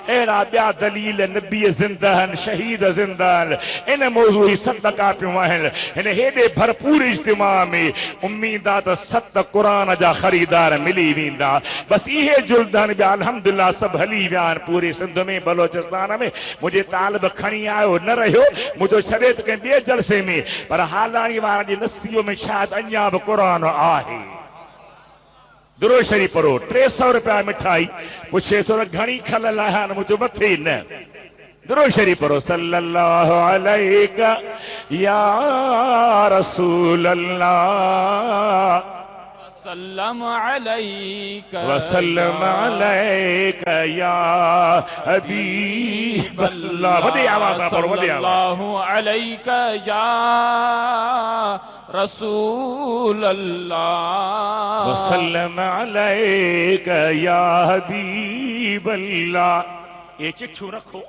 [SPEAKER 1] अहिड़ा ॿिया दलील नबी ज़िंदा, शहीद ज़िंदा। इन मौज़ू ही 7 कापियूं आहिनि। हिन हेॾे भरपूर इज्तिमा में उम्मीद आहे त 7 क़ुरान जा ख़रीदार मिली वेंदा। बसि इहे जुल्दनि ॿिया अल्हम्दुलिल्लाह सभु हली विया आहिनि पूरे सिंध में, बलोचिस्तान में। मुंहिंजे तालिब खणी आयो न रहियो, मुंहिंजो छॾे त कंहिं ॿिए जलसे में, पर हालाणी वारनि जी नसीब में शायदि अञा बि क़ुरान आहे। दुरूद शरीफ़ पढ़ो। 300 रुपया मिठाई पुछे थो त घणी खलल आहिनि, मुंहिंजो मथे न। दुरूद शरीफ़ पढ़ो। सल्लल्लाहु अलैका या रसूल अल्लाह
[SPEAKER 2] वसल्लम अलैका
[SPEAKER 1] वसल्लम अलैका या हबीब अल्लाह। वॾी आवाज़ सां पढ़ो, वॾी आवाज़।
[SPEAKER 2] सल्लल्लाहु अलैका या रसूल अल्लाह
[SPEAKER 1] वसल्लम अलैका या हबीब अल्लाह। ये चिट्ठू रखो,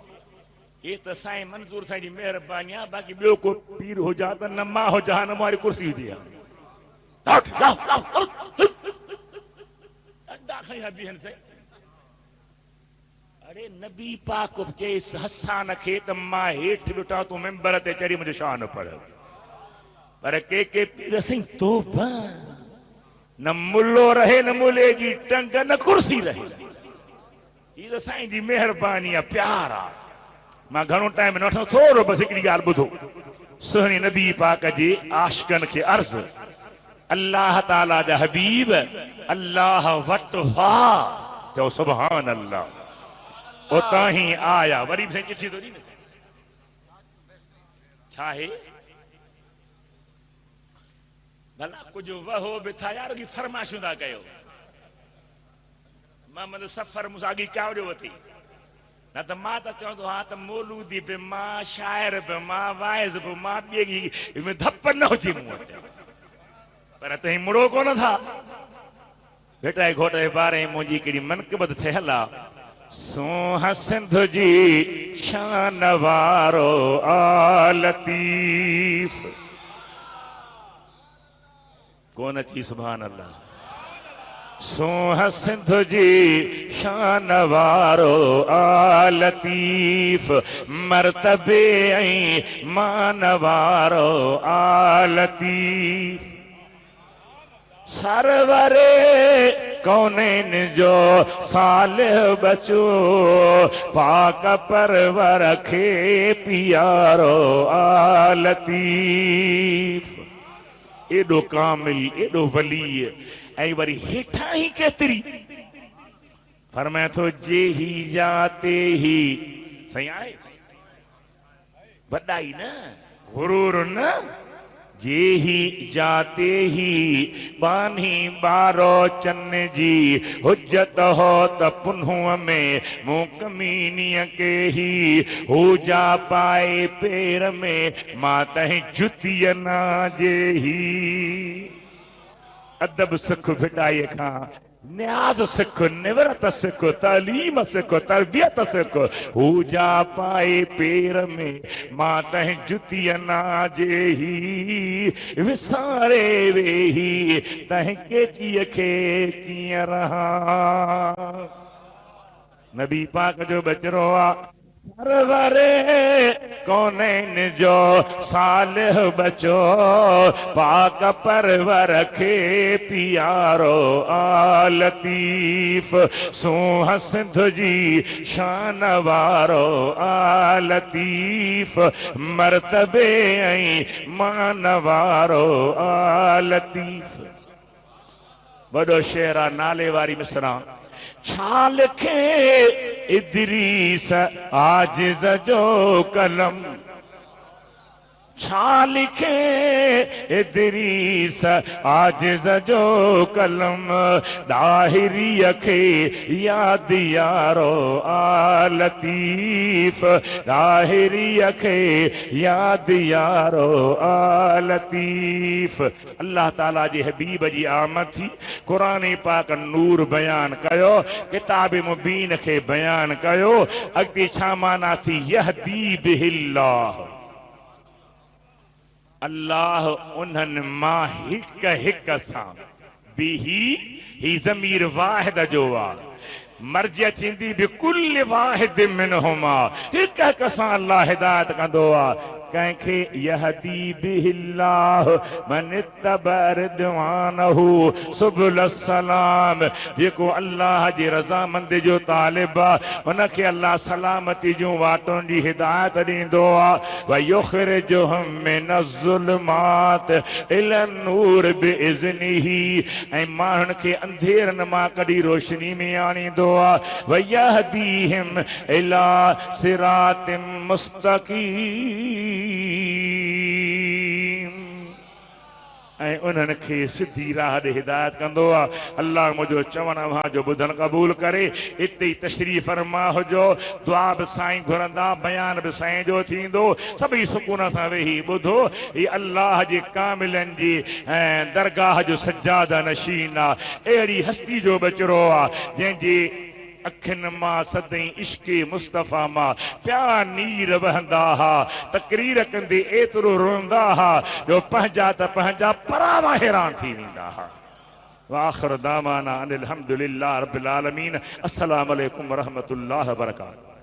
[SPEAKER 1] ये तो साईं मंजूर साईं जी मेहरबानी आहे। बाक़ी ॿियो को पीर हुजा त न मां हुजा न मारी कुर्सी हुजे। अरे नबी पाक चयईस हसान खे त मां हेठि ॾिठा तूं मेंबर ते चढ़ी मुंहिंजो शान पढ़। पर के पीर साईं तोबा, न मुल्लो रहे न मुले जी टंग न कुर्सी रहे। ये तो साईं जी मेहरबानी आहे, प्यार आहे। मां घणो टाइम न वठो, थोरो बसि हिकिड़ी ॻाल्हि ॿुधो। सुहिणी नबी पाक जे आशिकनि खे अर्ज़, अल्लाह ताला जा हबीब अल्लाह वटि हुआ, चओ सुभान अल्लाह। उतां ही आया। वरी बि चिठी थो ॾी न, छा आहे भला कुझु वहो बि था यार, फरमाइशूं था कयो। मोहम्मद सफ़र मूंसां अॻी कयो वठी, न त मां त चवंदो हा त मौलूदी बि मां, शाइर बि मां, वाइज़ बि मां, ॿिए धप न हुजे मूं वटि। पर तई मुड़ो कोन था। बेटा घोट जे बारे में मुंहिंजी हिकिड़ी मनक़बत थियल आहे। सोहा सिंध जी शान वारो आ लतीफ़। कौन अची सुभान अल्लाह। सोहा सिंध जी शान वारो आ लतीफ़, मर्तबे ऐं मान वारो आ लतीफ़। सरवरे कौनैन जो सालिह बचो, पाक परवर खे पियारो आ लतीफ़। एॾो कामिल, एॾो वली, ऐं वरी हेठां ई केतिरी फरमाए थो, जे ही जाते ही सही आहे। वॾाई न, गुरूर न। जे ही जाते ही बानी बारो चन जी हुज्जत हो त पुन्हुअ में मूं कमीनीअ के ही हुजा पाए पेर में मां तहीं जुतीअ ना जे ही। अदब सिख भिटाईअ खां, न्याज़ सिख, निवरत सिख, तालीम सिख, तरबियत सिख। हुजा पाए पेर में मां तंहिं जुतीअ ना जे ही, विसारे वेही तंहिं केचीअ खे कीअं रहां। नबी पाक जो बचरो आहे। परवरे कौनैन जो सालिह बचो, पाक परवर खे पियारो आ लतीफ़। सोह सिंध जी शान वारो आ लतीफ़, मर्तबे ऐं मान वारो आ लतीफ़। वॾो शेर आहे, नाले वारी मिसरा। छा लिखे इदरीस आजिज़ जो कलम, छा लिखे इदरीस आजिज़ जो कलम दाहिरी खे याद यारो आ लतीफ़ दाहिरी खे याद यारो आ लतीफ़। अल्लाह ताला जे हबीब जी आमद थी, कुरान पाक नूर बयान कयो, किताब मुबीन खे बयान कयो। अॻिते छा माना थी? यहदी बिहिल्लाह, अल्लाह उन्हनि मां हिक हिक सां, बिही ही ज़मीर वाहिद जो आहे, मर्ज़ियत थींदी बिकुल वाहिद मिनहुमा, हिक हिक सां अल्लाह हिदायत कंदो आहे। कंहिंखे यहदी बिहिल्लाह मन इत्तबअ रिदवानहु सुबुल सलाम, जेको अल्लाह जी रज़ामंदी जो तालिब आहे उनखे अल्लाह सलामती जूं वाटुनि जी हिदायत ॾींदो आहे। व युख़रिजुहुम मिन ज़ुल्मात इलन नूर बिइज़्निही, ऐं माण्हुनि खे अंधेरनि मां कढी रोशनी में आणींदो आहे। व यहदीहिम इला सिरातिम मुस्तक़ीम, ऐं उन्हनि खे सिधी राह ॾे हिदायत कंदो आहे। अल्लाह मुंहिंजो चवण अव्हां जो ॿुधण क़बूल करे। हिते ई तशरीफ़ फरमा हुजो, दुआ बि साईं घुरंदा, बयान बि साईं जो थींदो, सभई सुकून सां वेही ॿुधो। हीअ अल्लाह जे कामिलनि जी ऐं दरगाह जो सजादा नशीन आहे। अहिड़ी हस्ती जो बचिरो आहे जंहिंजे अखियुनि मां सदाईं इश्क़े मुस्तफ़ा मां प्या नीर वहंदा हा, तकरीर कंदे एतिरो रोंदा हा जो पंहिंजा त पंहिंजा परावा हैरान थी वेंदा हा। वाखिर दावाना अनिल हम्दुलिल्लाह रब्बिल आलमीन। अस्सलामु अलैकुम वरहमतुल्लाहि वबरकातुहू।